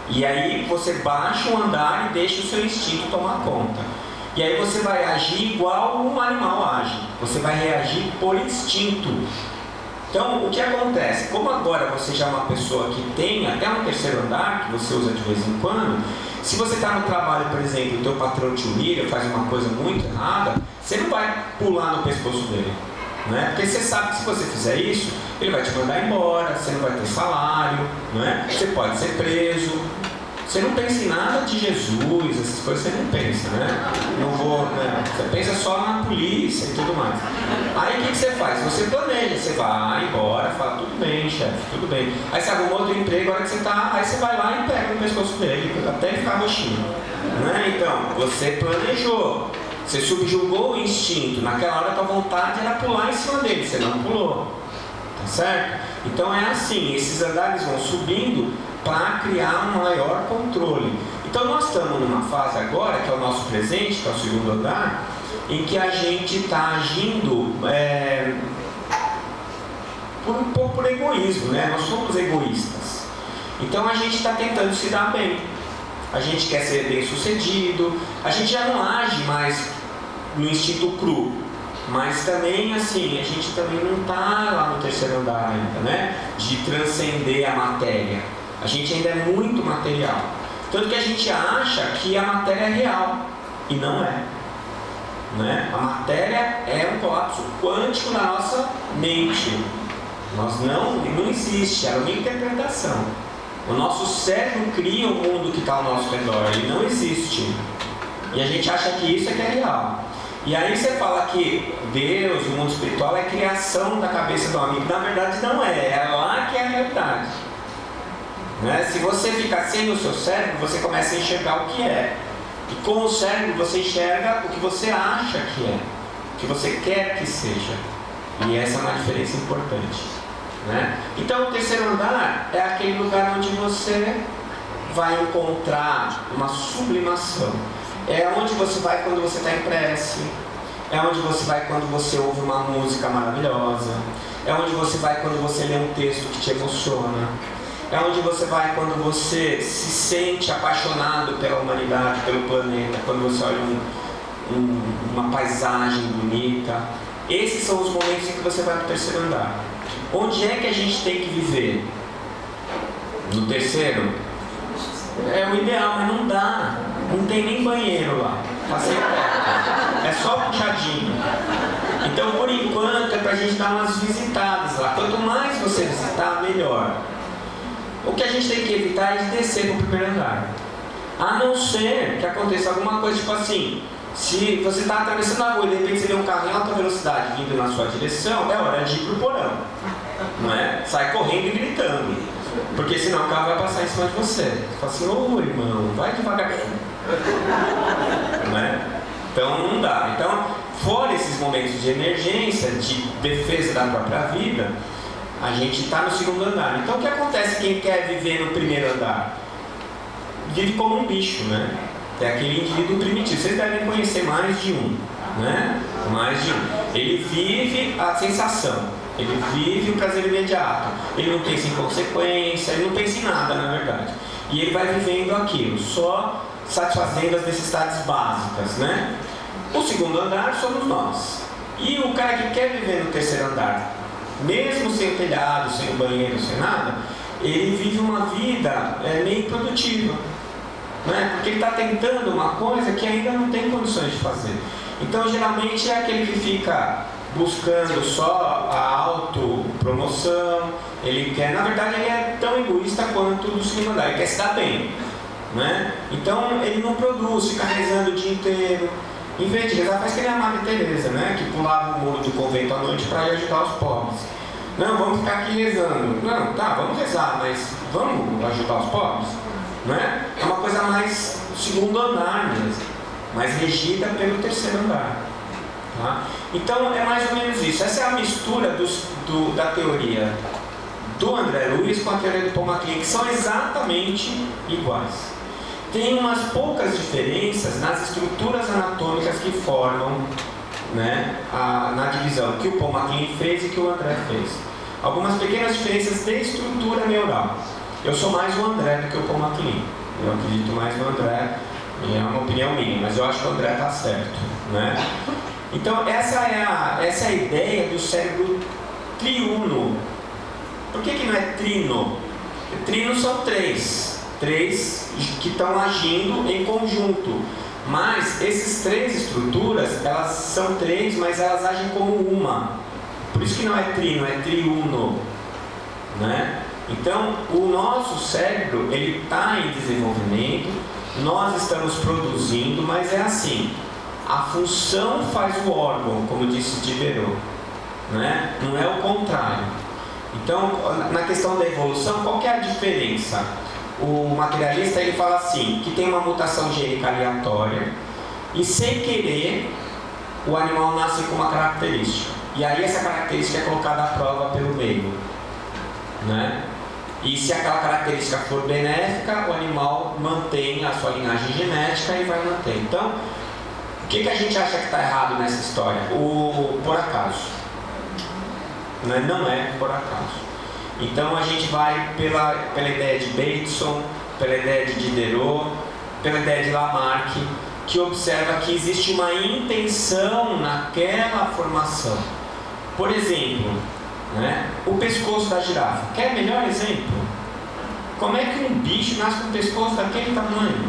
E aí você baixa um andar e deixa o seu instinto tomar conta. E aí você vai agir igual um animal age. Você vai reagir por instinto. Então, o que acontece? Como agora você já é uma pessoa que tem até um terceiro andar, que você usa de vez em quando, se você está no trabalho, por exemplo, o teu patrão te humilha, faz uma coisa muito errada, você não vai pular no pescoço dele. Né? Porque você sabe que se você fizer isso, ele vai te mandar embora, você não vai ter salário, né? Você pode ser preso. Você não pensa em nada de Jesus, essas coisas você não pensa, né? Não vou, né? Você pensa só na polícia e tudo mais. Aí o que você faz? Você planeja, você vai embora, fala, tudo bem, chefe, tudo bem. Aí você arruma outro emprego, agora que você tá, aí você vai lá e pega no pescoço dele, até ele ficar roxinho. Né? Então, você planejou, você subjugou o instinto, naquela hora a tua vontade era pular em cima dele, você não pulou. Tá certo? Então é assim, esses andares vão subindo para criar um maior controle. Então nós estamos numa fase agora, que é o nosso presente, que é o segundo andar, em que a gente está agindo um pouco por egoísmo, né? Nós somos egoístas. Então a gente está tentando se dar bem. A gente quer ser bem sucedido, a gente já não age mais no instinto cru. Mas também, assim, a gente também não está lá no terceiro andar ainda, né? De transcender a matéria. A gente ainda é muito material. Tanto que a gente acha que a matéria é real. E não é. Né? A matéria é um colapso quântico na nossa mente. Não existe, é uma interpretação. O nosso cérebro cria o mundo que está ao nosso redor. Ele não existe. E a gente acha que isso é que é real. E aí você fala que Deus, o mundo espiritual, é criação da cabeça do amigo. Na verdade não é, é lá que é a realidade. Né? Se você ficar sem o seu cérebro, você começa a enxergar o que é. E com o cérebro você enxerga o que você acha que é, o que você quer que seja. E essa é uma diferença importante. Né? Então o terceiro andar é aquele lugar onde você vai encontrar uma sublimação. É onde você vai quando você está em prece. É onde você vai quando você ouve uma música maravilhosa. É onde você vai quando você lê um texto que te emociona. É onde você vai quando você se sente apaixonado pela humanidade, pelo planeta. Quando você olha uma paisagem bonita. Esses são os momentos em que você vai para o terceiro andar. Onde é que a gente tem que viver? No terceiro? É o ideal, mas não dá. Não tem nem banheiro lá. Tá sem porta. É só puxadinho. Então, por enquanto, é pra gente dar umas visitadas lá. Quanto mais você visitar, melhor. O que a gente tem que evitar é de descer pro primeiro andar. A não ser que aconteça alguma coisa, tipo assim, se você está atravessando a rua e de repente você vê um carro em alta velocidade vindo na sua direção, é hora de ir pro porão. Não é? Sai correndo e gritando. Porque senão o carro vai passar em cima de você. Você fala assim, ô irmão, vai devagarzinho. Não é? Então não dá. Então, fora esses momentos de emergência, de defesa da própria vida, a gente está no segundo andar. Então o que acontece quem quer viver no primeiro andar? Vive como um bicho, né? É aquele indivíduo primitivo. Vocês devem conhecer mais de um, né? Mais de um. Ele vive a sensação. Ele vive o prazer imediato. Ele não pensa em consequência, ele não pensa em nada, na verdade. E ele vai vivendo aquilo, só satisfazendo as necessidades básicas, né? O segundo andar somos nós. E o cara que quer viver no terceiro andar, mesmo sem o telhado, sem o banheiro, sem nada, ele vive uma vida meio produtiva, né? Porque ele está tentando uma coisa que ainda não tem condições de fazer. Então, geralmente, é aquele que fica buscando só a autopromoção. Ele quer, na verdade, ele é tão egoísta quanto o do segundo andar, ele quer se dar bem, né? Então, ele não produz, fica rezando o dia inteiro. Em vez de rezar, faz que nem a Madre Teresa, né? Que pulava o muro do convento à noite para ir ajudar os pobres. Não, vamos ficar aqui rezando. Não, tá, vamos rezar, mas vamos ajudar os pobres? Né? É uma coisa mais segundo andar mesmo, mais regida pelo terceiro andar. Tá? Então é mais ou menos isso. Essa é a mistura da teoria do André Luiz com a teoria do Paul MacLean, que são exatamente iguais. Tem umas poucas diferenças nas estruturas anatômicas que formam, né, na divisão que o Paul MacLean fez e que o André fez. Algumas pequenas diferenças de estrutura neural. Eu sou mais o André do que o Paul MacLean. Eu acredito mais no André, é uma opinião minha, mas eu acho que o André está certo, né? Então essa é a ideia do cérebro triuno. Por que não é trino? Trino são três que estão agindo em conjunto. Mas essas 3 estruturas, elas são 3, mas elas agem como uma. Por isso que não é trino, é triuno, né? Então, o nosso cérebro, ele está em desenvolvimento, nós estamos produzindo, mas é assim, a função faz o órgão, como disse Diderot, né? Não é o contrário. Então, na questão da evolução, qual que é a diferença? O materialista, ele fala assim, que tem uma mutação gênica aleatória e, sem querer, o animal nasce com uma característica. E aí essa característica é colocada à prova pelo meio, né? E se aquela característica for benéfica, o animal mantém a sua linhagem genética e vai manter. Então, o que a gente acha que está errado nessa história? O por acaso. Não é por acaso. Então a gente vai pela ideia de Bateson, pela ideia de Diderot, pela ideia de Lamarck, que observa que existe uma intenção naquela formação. Por exemplo, né, o pescoço da girafa. Quer melhor exemplo? Como é que um bicho nasce com um pescoço daquele tamanho?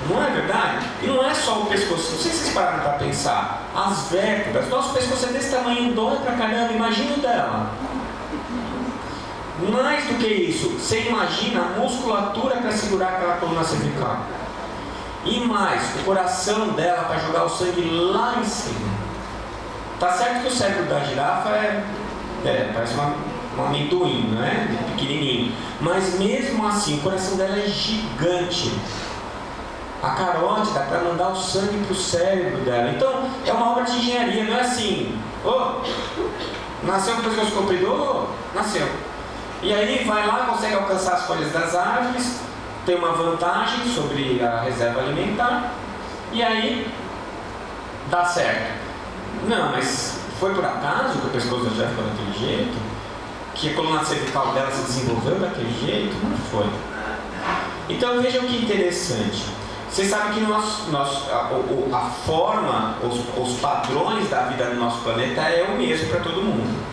Não é verdade? E não é só o pescoço. Não sei se vocês pararam para pensar. As vértebras. Nosso pescoço é desse tamanho, dói pra caramba. Imagina o dela. Mais do que isso, você imagina a musculatura para segurar aquela coluna cervical. E mais, o coração dela para jogar o sangue lá em cima. Tá certo que o cérebro da girafa parece um amendoim, né? Pequenininho. Mas mesmo assim, o coração dela é gigante. A carótida para mandar o sangue para o cérebro dela. Então, é uma obra de engenharia, não é assim. Nasceu com o pescoço comprido? Nasceu. E aí vai lá, consegue alcançar as folhas das árvores, tem uma vantagem sobre a reserva alimentar, e aí dá certo. Não, mas foi por acaso que o pescoço já ficou daquele jeito? Que a coluna cervical dela se desenvolveu daquele jeito? Não foi. Então vejam que interessante. Vocês sabem que a forma, os padrões da vida do nosso planeta é o mesmo para todo mundo.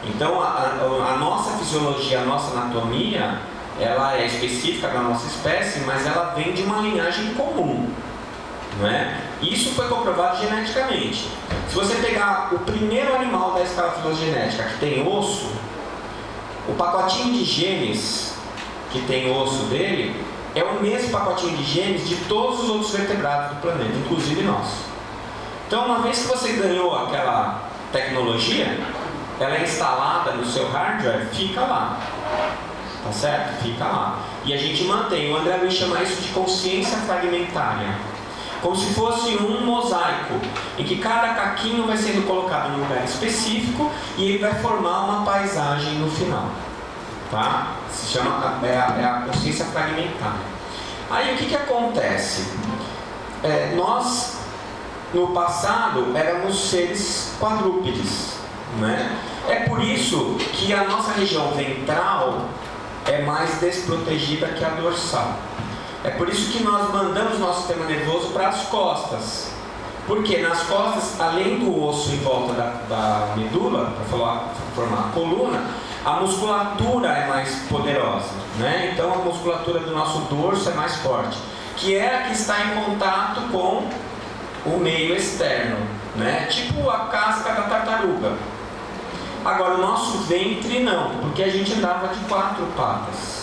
Então a nossa fisiologia, a nossa anatomia, ela é específica da nossa espécie, mas ela vem de uma linhagem comum, não é? Isso foi comprovado geneticamente. Se você pegar o primeiro animal da escala filogenética que tem osso, o pacotinho de genes que tem osso dele é o mesmo pacotinho de genes de todos os outros vertebrados do planeta, inclusive nós. Então, uma vez que você ganhou aquela tecnologia, ela é instalada no seu hardware, fica lá. Tá certo? Fica lá. E a gente mantém. O André Luiz chama isso de consciência fragmentária. Como se fosse um mosaico, em que cada caquinho vai sendo colocado num lugar específico e ele vai formar uma paisagem no final. Tá? Se chama a consciência fragmentária. Aí o que acontece? Nós, no passado, éramos seres quadrúpedes, né? É por isso que a nossa região ventral é mais desprotegida que a dorsal. É por isso que nós mandamos nosso sistema nervoso para as costas. Porque nas costas, além do osso em volta da medula, para formar a coluna, a musculatura é mais poderosa, né? Então a musculatura do nosso dorso é mais forte, que é a que está em contato com o meio externo, né? Tipo a casca da tartaruga. Agora o nosso ventre não, porque a gente andava de 4 patas.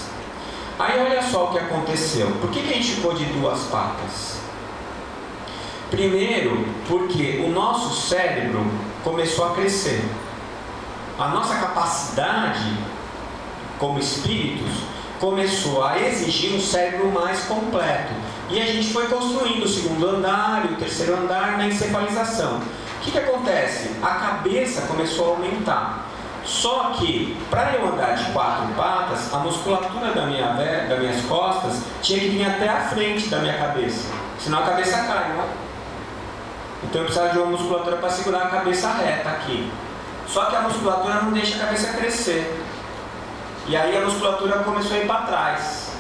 Aí olha só o que aconteceu. Por que a gente ficou de 2 patas? Primeiro, porque o nosso cérebro começou a crescer. A nossa capacidade como espíritos começou a exigir um cérebro mais completo. E a gente foi construindo o 2º andar e o 3º andar na encefalização. O que acontece? A cabeça começou a aumentar. Só que, para eu andar de 4 patas, a musculatura das minhas costas tinha que vir até a frente da minha cabeça. Senão a cabeça cai, né? Então eu precisava de uma musculatura para segurar a cabeça reta aqui. Só que a musculatura não deixa a cabeça crescer. E aí a musculatura começou a ir para trás.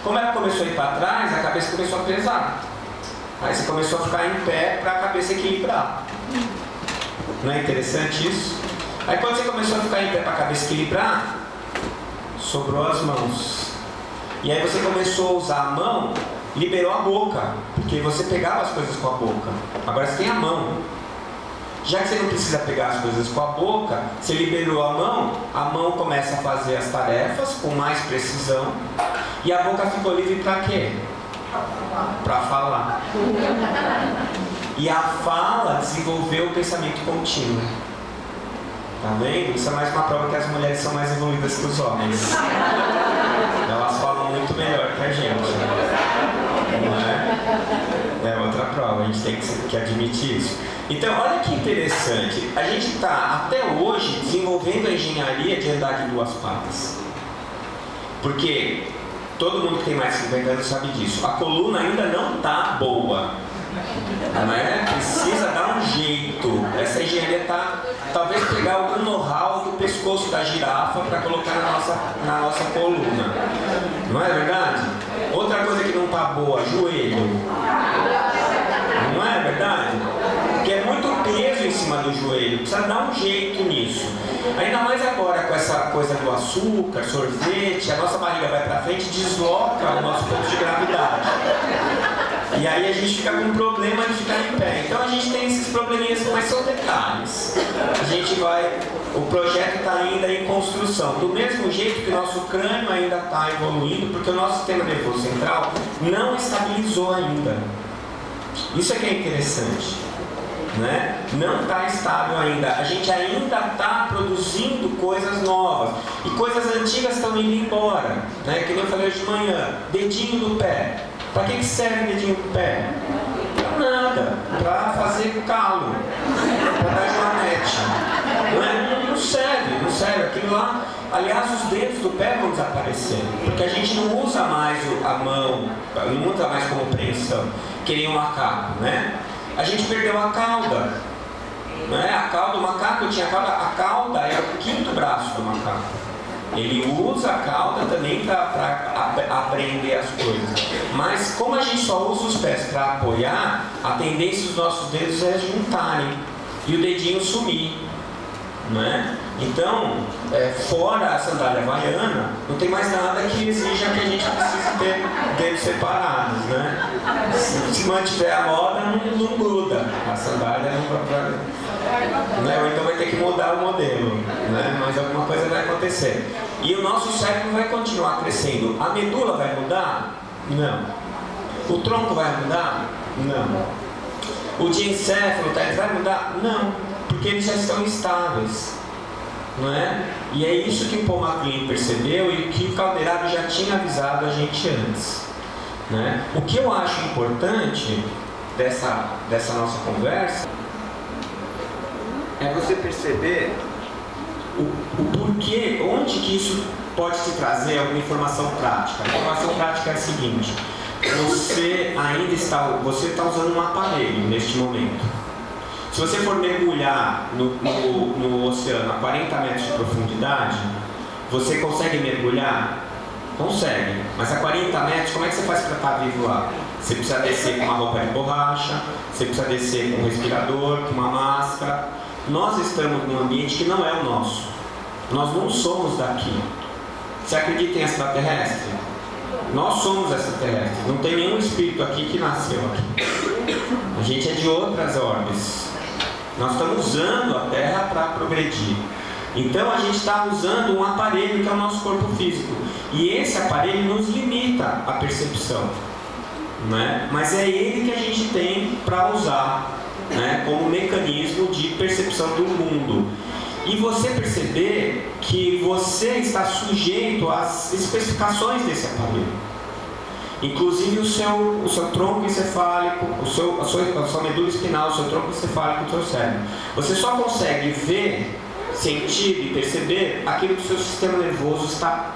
Como ela começou a ir para trás, a cabeça começou a pesar. Aí você começou a ficar em pé para a cabeça equilibrar. Não é interessante isso? Aí quando você começou a ficar em pé para a cabeça equilibrar, sobrou as mãos. E aí você começou a usar a mão liberou a boca, porque você pegava as coisas com a boca. Agora você tem a mão. Já que você não precisa pegar as coisas com a boca, você liberou a mão começa a fazer as tarefas com mais precisão, e a boca ficou livre para quê? Para falar. E a fala desenvolveu o pensamento contínuo. Tá vendo? Isso é mais uma prova que as mulheres são mais evoluídas que os homens. Elas falam muito melhor que a gente. Não é? É outra prova, a gente tem que admitir isso. Então, olha que interessante. A gente está, até hoje, desenvolvendo a engenharia de andar de duas patas. Porque todo mundo que tem mais de 50 anos sabe disso. A coluna ainda não está boa. Não é? Precisa dar um jeito. Essa engenharia está, talvez pegar algum know-how do pescoço da girafa para colocar na nossa coluna. Não é verdade? Outra coisa que não está boa, joelho. Não é verdade? Porque é muito peso em cima do joelho, precisa dar um jeito nisso. Ainda mais agora com essa coisa do açúcar, sorvete, a nossa barriga vai para frente e desloca o nosso ponto de gravidade. E aí a gente fica com um problema de ficar em pé. Então a gente tem esses probleminhas, mas são detalhes. O projeto está ainda em construção. Do mesmo jeito que o nosso crânio ainda está evoluindo, porque o nosso sistema nervoso central não estabilizou ainda. Isso é que é interessante. Né? Não está estável ainda. A gente ainda está produzindo coisas novas. E coisas antigas estão indo embora. Né? Que nem eu falei hoje de manhã. Dedinho do pé. Para que serve o dedinho do pé? Para nada. Para fazer calo. Para dar joanete. Não serve. Aquilo lá. Aliás, os dedos do pé vão desaparecer. Porque a gente não usa mais a mão, não usa mais como preensão. Que nem um macaco, né? A gente perdeu a cauda. Né? A cauda, o macaco tinha cauda. A cauda é o quinto braço do macaco. Ele usa a cauda também para aprender as coisas. Mas como a gente só usa os pés para apoiar, a tendência dos nossos dedos é juntarem e o dedinho sumir. Né? Então, fora a sandália havaiana, não tem mais nada que exija que a gente precise ter dedos separados. Né? Se mantiver a moda, não gruda. A sandália não vai. Né? Ou então vai ter que mudar o modelo. Né? Mas alguma coisa vai acontecer. E o nosso cérebro vai continuar crescendo. A medula vai mudar? Não. O tronco vai mudar? Não. O diencéfalo vai mudar? Não. Porque eles já estão estáveis. Não é? E é isso que o Paul MacLean percebeu e que o Calderaro já tinha avisado a gente antes. Né? O que eu acho importante dessa nossa conversa é você perceber o porquê, onde que isso pode te trazer alguma informação prática. A informação prática é a seguinte: você está usando um aparelho neste momento. Se você for mergulhar no oceano a 40 metros de profundidade, você consegue mergulhar? Consegue. Mas a 40 metros, como é que você faz para estar vivo lá? Você precisa descer com uma roupa de borracha, você precisa descer com um respirador, com uma máscara. Nós estamos num ambiente que não é o nosso. Nós não somos daqui. Você acredita em extraterrestre? Nós somos extraterrestres. Não tem nenhum espírito aqui que nasceu aqui. A gente é de outras orbes. Nós estamos usando a Terra para progredir. Então a gente está usando um aparelho que é o nosso corpo físico. E esse aparelho nos limita a percepção. Né? Mas é ele que a gente tem para usar, né? Como mecanismo de percepção do mundo. E você perceber que você está sujeito às especificações desse aparelho. Inclusive o seu tronco encefálico, a sua medula espinal, o seu tronco encefálico e o seu cérebro. Você só consegue ver, sentir e perceber aquilo que o seu sistema nervoso está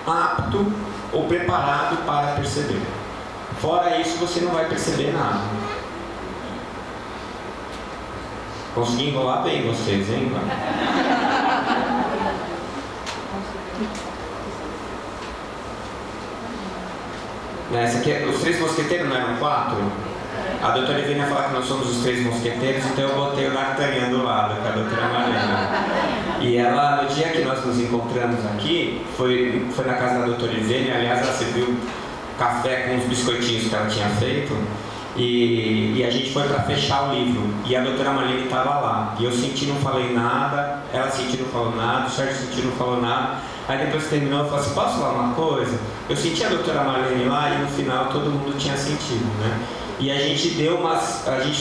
apto ou preparado para perceber. Fora isso, você não vai perceber nada. Consegui enrolar bem vocês, hein? Essa aqui, os três mosqueteiros não eram 4? A doutora Ivênia fala que nós somos os 3 mosqueteiros, então eu botei o D'Artagnan do lado, com a doutora Marlene. E ela, no dia que nós nos encontramos aqui, foi na casa da doutora Ivênia. Aliás, ela serviu café com os biscoitinhos que ela tinha feito. E a gente foi para fechar o livro. E a doutora Marlene estava lá. E eu senti, não falei nada. Ela sentiu, não falou nada. O Sérgio sentiu, não falou nada. Aí depois que terminou, eu falei assim, posso falar uma coisa? Eu senti a doutora Marlene lá e no final todo mundo tinha sentido, né? E a gente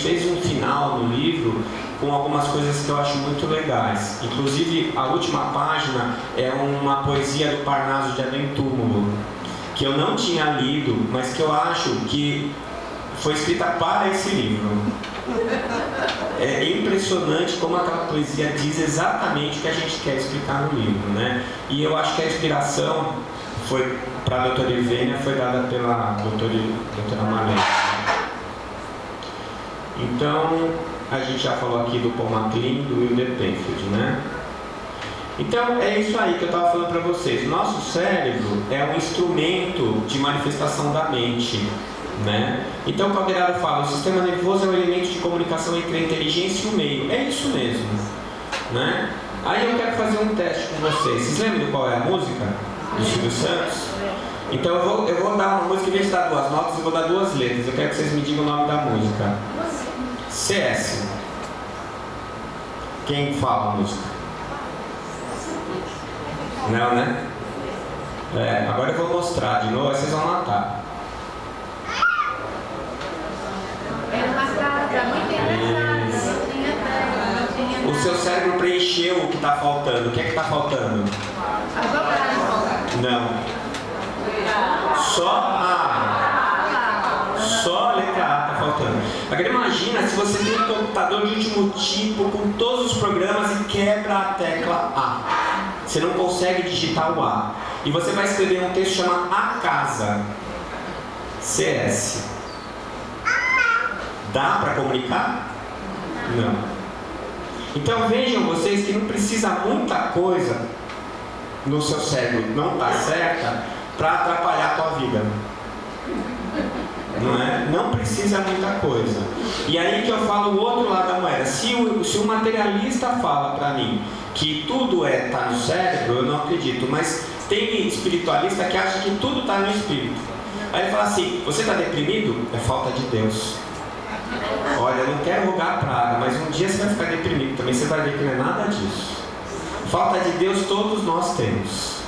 fez um final no livro com algumas coisas que eu acho muito legais. Inclusive, a última página é uma poesia do Parnaso de Além Túmulo, que eu não tinha lido, mas que eu acho que foi escrita para esse livro. É impressionante como aquela poesia diz exatamente o que a gente quer explicar no livro, né? E eu acho que a inspiração foi para a doutora Ivênia, foi dada pela doutora Marlene. Então, a gente já falou aqui do Paul MacLean, do Wilder Penfield, né? Então, é isso aí que eu estava falando para vocês. Nosso cérebro é um instrumento de manifestação da mente, né? Então, o Calderaro fala, o sistema nervoso é um elemento de comunicação entre a inteligência e o meio. É isso mesmo, né? Aí eu quero fazer um teste com vocês. Vocês lembram qual é a música do Silvio Santos? Então, eu vou dar uma música, em vez de dar 2 notas, eu vou dar 2 letras. Eu quero que vocês me digam o nome da música. CS. Quem fala a música? Não, né? Agora eu vou mostrar de novo, aí vocês vão matar. O seu cérebro preencheu o que está faltando. O que é que está faltando? Não. Só a letra A está faltando. Agora imagina se você tem um computador de último tipo com todos os programas e quebra a tecla A. Você não consegue digitar o A. E você vai escrever um texto chamado A Casa. CS. Dá para comunicar? Não. Então vejam vocês que não precisa muita coisa no seu cérebro não tá certa para atrapalhar a tua vida. Não é? Não precisa muita coisa. E aí que eu falo o outro lado da moeda. Se o materialista fala para mim que tudo tá no cérebro, eu não acredito. Mas tem espiritualista que acha que tudo está no espírito. Aí ele fala assim, você está deprimido? É falta de Deus. Olha, eu não quero rogar praga, mas um dia você vai ficar deprimido também, você vai ver que não é nada disso. Falta de Deus todos nós temos.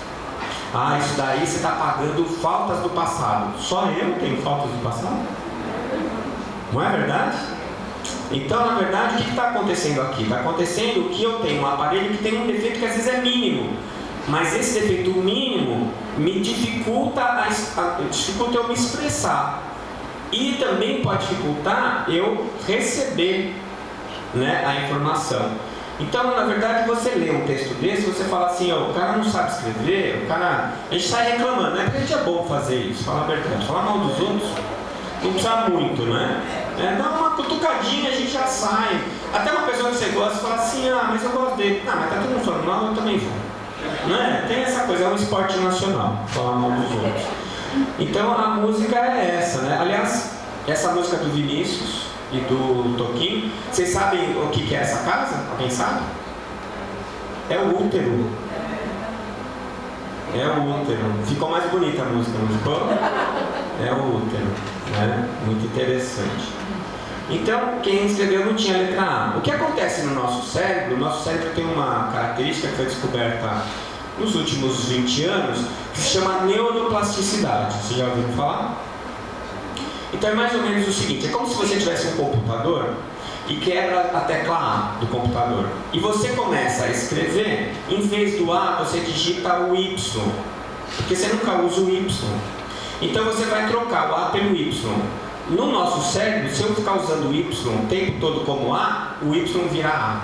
Ah, isso daí você está pagando faltas do passado. Só eu tenho faltas do passado? Não é verdade? Então, na verdade, o que está acontecendo aqui? Está acontecendo que eu tenho um aparelho que tem um defeito que às vezes é mínimo. Mas esse defeito mínimo me dificulta eu me expressar. E também pode dificultar eu receber, né, a informação. Então, na verdade, você lê um texto desse, você fala assim, ó, o cara não sabe escrever, a gente sai reclamando, né? Porque a gente é bom fazer isso, falar a verdade. Falar mal dos outros não precisa muito, né? Dá uma cutucadinha, a gente já sai. Até uma pessoa que você gosta fala assim, mas eu gosto dele. Mas tá todo mundo falando mal, eu também vou. Não é? Tem essa coisa, é um esporte nacional, falar mal dos outros. Então a música é essa, né? Aliás, essa música do Vinícius e do Toquinho, vocês sabem o que é essa casa? Alguém sabe? É o útero. É o útero. Ficou mais bonita a música, não ficou? É o útero, né? Muito interessante. Então, quem escreveu não tinha letra A. O que acontece no nosso cérebro? O nosso cérebro tem uma característica que foi descoberta nos últimos 20 anos, que se chama neuroplasticidade. Vocês já ouviram falar? Então é mais ou menos o seguinte, é como se você tivesse um computador e quebra a tecla A do computador. E você começa a escrever, em vez do A, você digita o Y, porque você nunca usa o Y. Então você vai trocar o A pelo Y. No nosso cérebro, se eu ficar usando o Y o tempo todo como A, o Y vira A.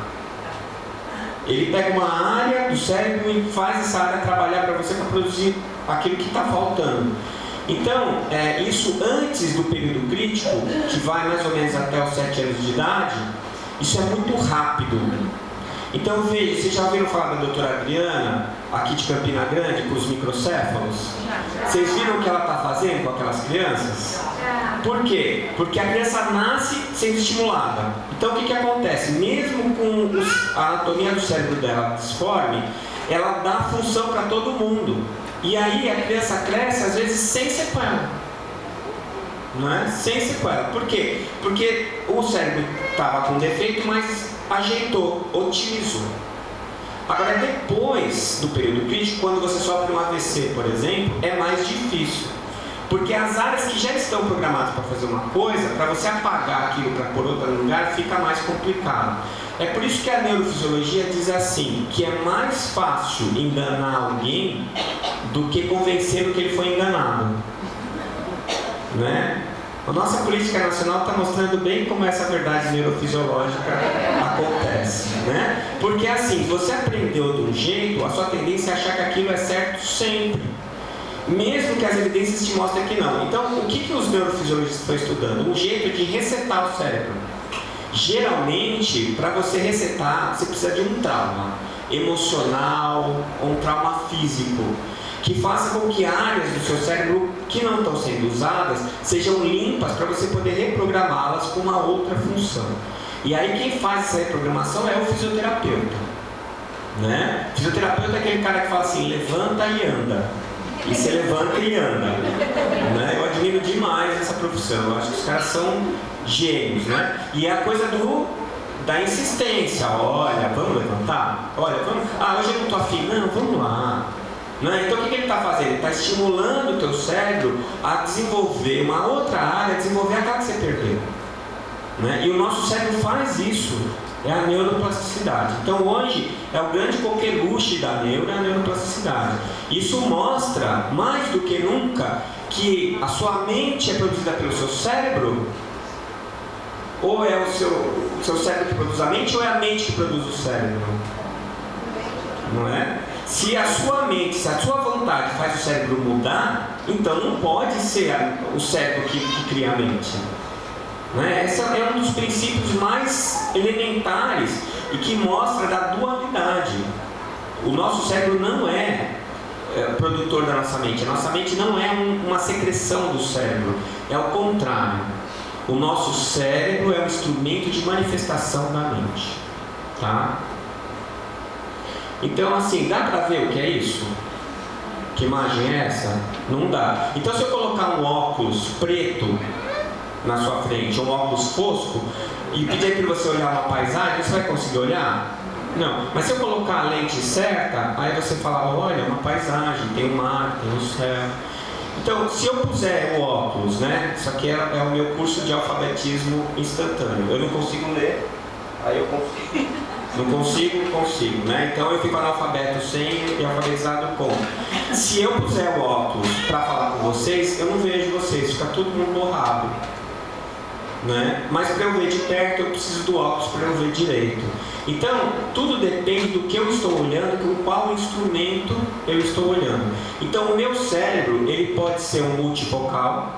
Ele pega uma área do cérebro e faz essa área trabalhar para você para produzir aquilo que está faltando. Então, isso antes do período crítico, que vai mais ou menos até os 7 anos de idade, isso é muito rápido. Então, veja, vocês já ouviram falar da doutora Adriana, aqui de Campina Grande, com os microcéfalos? Vocês viram o que ela está fazendo com aquelas crianças? Por quê? Porque a criança nasce sendo estimulada. Então, o que acontece? Mesmo com a anatomia do cérebro dela disforme, ela dá função para todo mundo. E aí a criança cresce, às vezes, sem sequela. não é? Sem sequela. Por quê? Porque o cérebro estava com defeito, mas ajeitou, otimizou. Agora, depois do período crítico, quando você sofre um AVC, por exemplo, é mais difícil. Porque as áreas que já estão programadas para fazer uma coisa, para você apagar aquilo para pôr outra no lugar, fica mais complicado. É por isso que a neurofisiologia diz assim, que é mais fácil enganar alguém do que convencer do que ele foi enganado. Né? A nossa política nacional está mostrando bem como essa verdade neurofisiológica acontece, né? Porque assim, você aprendeu de um jeito, a sua tendência é achar que aquilo é certo sempre, mesmo que as evidências te mostrem que não. Então, o que os neurofisiologistas estão estudando? Um jeito de resetar o cérebro. Geralmente, para você resetar, você precisa de um trauma emocional ou um trauma físico, que faça com que áreas do seu cérebro que não estão sendo usadas sejam limpas para você poder reprogramá-las com uma outra função. E aí quem faz essa reprogramação é o fisioterapeuta, né? O fisioterapeuta é aquele cara que fala assim, levanta e anda. E você levanta e anda, né? Eu admiro demais essa profissão, eu acho que os caras são gênios, né? E é a coisa da insistência, olha, vamos levantar? Olha, vamos... hoje eu não estou afim, não, vamos lá. Né? Então o que ele está fazendo? Ele está estimulando o teu cérebro a desenvolver uma outra área, a desenvolver aquela que você perdeu. Né? E o nosso cérebro faz isso, é a neuroplasticidade. Então hoje é o grande coqueluche da neuro, é a neuroplasticidade. Isso mostra, mais do que nunca, que a sua mente é produzida pelo seu cérebro, ou é o seu cérebro que produz a mente, ou é a mente que produz o cérebro. Não é? Se a sua mente, se a sua vontade faz o cérebro mudar, então não pode ser o cérebro que cria a mente. Né? Esse é um dos princípios mais elementares e que mostra da dualidade. O nosso cérebro não é produtor da nossa mente. A nossa mente não é uma secreção do cérebro. É o contrário. O nosso cérebro é um instrumento de manifestação da mente. Tá? Então, assim, dá pra ver o que é isso? Que imagem é essa? Não dá. Então, se eu colocar um óculos preto na sua frente, um óculos fosco, e pedir para você olhar uma paisagem, você vai conseguir olhar? Não. Mas se eu colocar a lente certa, aí você fala, olha, uma paisagem, tem o mar, tem o céu. Então, se eu puser o óculos, né? Isso aqui é o meu curso de alfabetismo instantâneo. Eu não consigo ler, aí eu consigo. Não consigo, né? Então eu fico analfabeto sem e alfabetizado com. Se eu puser o óculos para falar com vocês, eu não vejo vocês, fica todo mundo borrado, né? Mas para eu ver de perto, eu preciso do óculos para eu ver direito. Então, tudo depende do que eu estou olhando, com qual instrumento eu estou olhando. Então, o meu cérebro, ele pode ser um multifocal,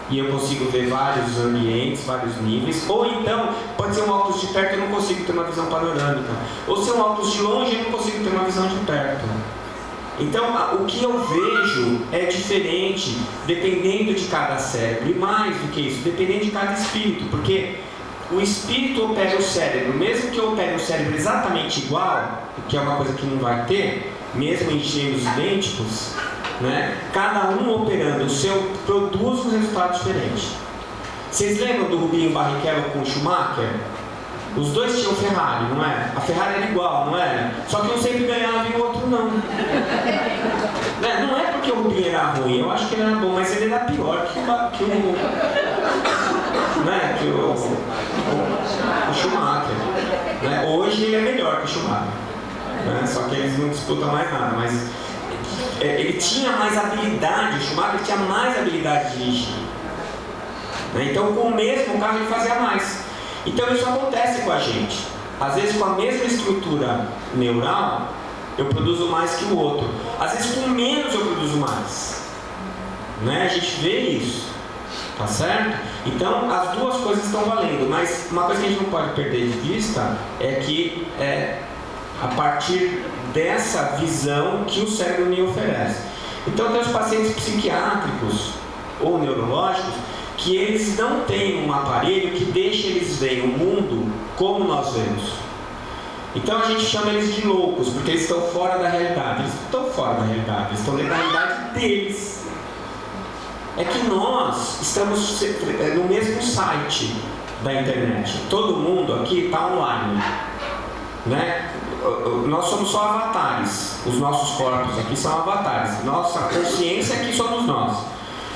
e eu consigo ver vários ambientes, vários níveis. Ou então, pode ser um óculos de perto e eu não consigo ter uma visão panorâmica. Ou ser um óculos de longe e eu não consigo ter uma visão de perto. Então, o que eu vejo é diferente, dependendo de cada cérebro. E mais do que isso, dependendo de cada espírito. Porque o espírito opera o cérebro. Mesmo que eu opere o cérebro exatamente igual, que é uma coisa que não vai ter, mesmo em gêmeos idênticos, né? Cada um operando o seu produz um resultado diferente. Vocês lembram do Rubinho Barrichello com o Schumacher? Os dois tinham Ferrari, não é? A Ferrari era igual, não era? Só que um sempre ganhava e o outro não. Né? Não é porque o Rubinho era ruim, eu acho que ele era bom, mas ele era pior que o Schumacher. Né? Hoje ele é melhor que o Schumacher. Né? Só que eles não disputam mais nada, mas ele tinha mais habilidade, o Schumacher tinha mais habilidade de dirigir. Né? Então, com o mesmo carro ele fazia mais. Então, isso acontece com a gente. Às vezes, com a mesma estrutura neural, eu produzo mais que o outro. Às vezes, com menos eu produzo mais. Né? A gente vê isso. Tá certo? Então, as duas coisas estão valendo. Mas uma coisa que a gente não pode perder de vista é que a partir dessa visão que o cérebro me oferece. Então, tem os pacientes psiquiátricos ou neurológicos que eles não têm um aparelho que deixe eles verem o mundo como nós vemos. Então, a gente chama eles de loucos, porque eles estão fora da realidade. Eles não estão fora da realidade, eles estão dentro da realidade deles. é que nós estamos no mesmo site da internet. Todo mundo aqui está online, né? Nós somos só avatares. Os nossos corpos aqui são avatares. Nossa consciência aqui somos nós.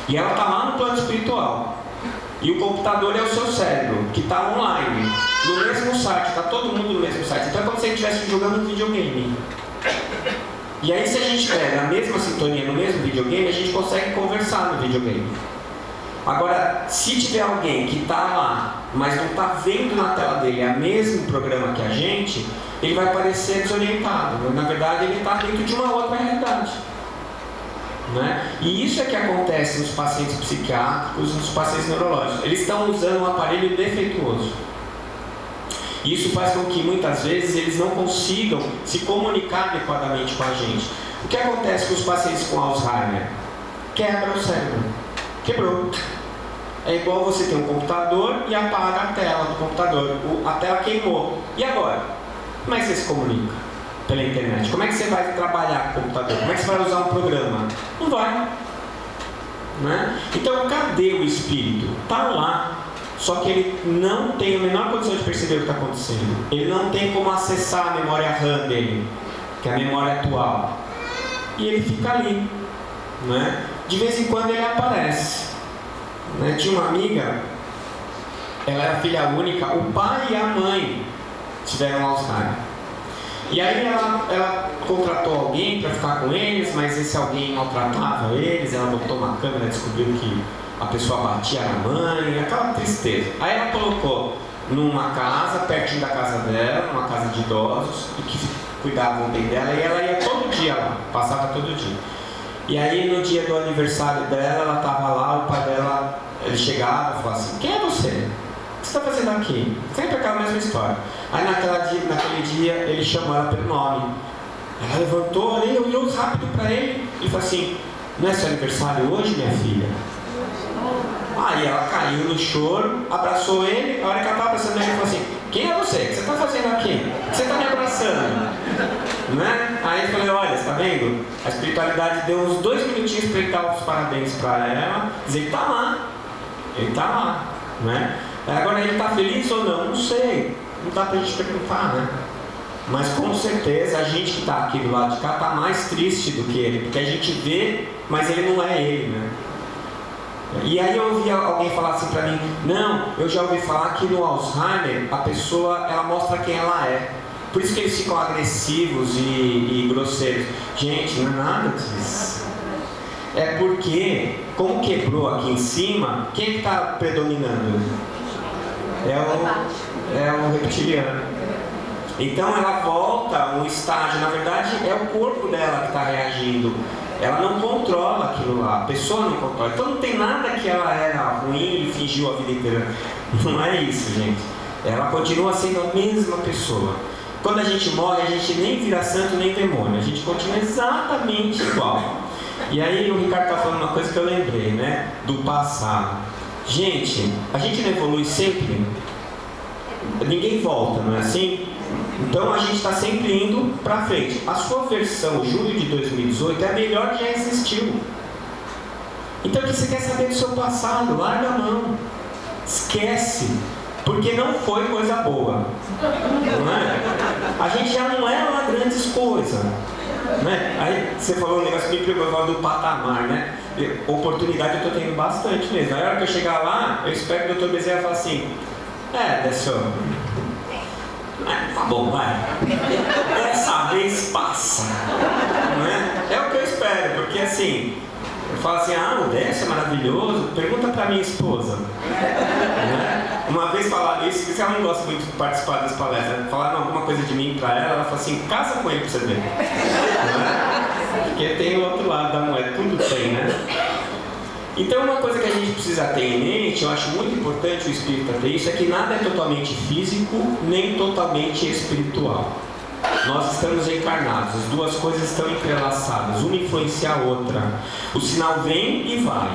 E ela está lá no plano espiritual. E o computador é o seu cérebro, que está online, no mesmo site. Está todo mundo no mesmo site. Então é como se a gente estivesse jogando um videogame. E aí, se a gente tiver na mesma sintonia, no mesmo videogame, a gente consegue conversar no videogame. Agora, se tiver alguém que está lá, mas não está vendo na tela dele o mesmo programa que a gente, ele vai parecer desorientado. Na verdade, ele está dentro de uma outra realidade, né? E isso é que acontece nos pacientes psiquiátricos, nos pacientes neurológicos. Eles estão usando um aparelho defeituoso. Isso faz com que muitas vezes eles não consigam se comunicar adequadamente com a gente. O que acontece com os pacientes com Alzheimer? Quebra o cérebro. Quebrou. É igual você ter um computador e apaga a tela do computador. A tela queimou. E agora? Como é que você se comunica pela internet? Como é que você vai trabalhar com o computador? Como é que você vai usar um programa? Não vai, né? Então, cadê o espírito? Está lá. Só que ele não tem a menor condição de perceber o que está acontecendo. Ele não tem como acessar a memória RAM dele, que é a memória atual. E ele fica ali, né? De vez em quando ele aparece, né? Tinha uma amiga, ela era filha única, o pai e a mãe tiveram Alzheimer. E aí ela contratou alguém para ficar com eles, mas esse alguém maltratava eles. Ela botou uma câmera, descobriu que a pessoa batia na mãe, aquela tristeza. Aí ela colocou numa casa, pertinho da casa dela, uma casa de idosos, e que cuidavam bem dela, e ela ia todo dia lá, passava todo dia. E aí no dia do aniversário dela, ela estava lá, o pai dela, ele chegava e falava assim: quem é você? O que você está fazendo aqui? Sempre aquela mesma história. Aí naquele dia ele chamou ela pelo nome. Ela levantou, olhou rápido para ele e falou assim: não é seu aniversário hoje, minha filha? Aí ela caiu no choro, abraçou ele. A hora que ela estava abraçando ele, falou assim: quem é você? O que você está fazendo aqui? O que você está me abraçando? Né? Aí eu falei: olha, você está vendo? A espiritualidade deu uns 2 minutinhos para ele dar os parabéns para ela, dizer que está lá. Ele está lá, né? Agora ele está feliz ou não? Não sei. Não dá para a gente perguntar, né? Mas com certeza a gente que está aqui do lado de cá está mais triste do que ele, porque a gente vê, mas ele não é ele, né? E aí eu ouvi alguém falar assim para mim: não, eu já ouvi falar que no Alzheimer a pessoa, ela mostra quem ela é. Por isso que eles ficam agressivos e grosseiros. Gente, não é nada disso. É porque, como quebrou aqui em cima, quem está predominando? É o reptiliano. Então ela volta a um estágio, na verdade é o corpo dela que está reagindo. Ela não controla aquilo lá, a pessoa não controla. Então não tem nada que ela era ruim e fingiu a vida inteira. Não é isso, gente. Ela continua sendo a mesma pessoa. Quando a gente morre, a gente nem vira santo nem demônio. A gente continua exatamente igual. E aí o Ricardo está falando uma coisa que eu lembrei, né? Do passado. Gente, a gente não evolui sempre. Ninguém volta, não é assim? Então a gente está sempre indo para frente. A sua versão, julho de 2018, é a melhor que já existiu. Então o que você quer saber do seu passado? Larga a mão. Esquece. Porque não foi coisa boa. Não é? A gente já não é lá grandes coisas. Né? Aí você falou um negócio que me preocupava do patamar, né? Oportunidade eu estou tendo bastante mesmo. Aí a hora que eu chegar lá, eu espero que o Dr. Bezerra fale assim: Décio, tá bom, vai. Dessa vez passa. Né? É o que eu espero, porque assim, eu falo assim: o Décio é maravilhoso, pergunta pra minha esposa. Né? Uma vez falaram isso, porque ela não gosta muito de participar das palestras. Falaram alguma coisa de mim pra ela, ela falou assim: casa com ele pra você ver. Né? Porque tem o outro lado da moeda, tudo tem, né? Então uma coisa que a gente precisa ter em mente, eu acho muito importante o espírita ter isso, é que nada é totalmente físico, nem totalmente espiritual. Nós estamos encarnados, as duas coisas estão entrelaçadas, uma influencia a outra. O sinal vem e vai.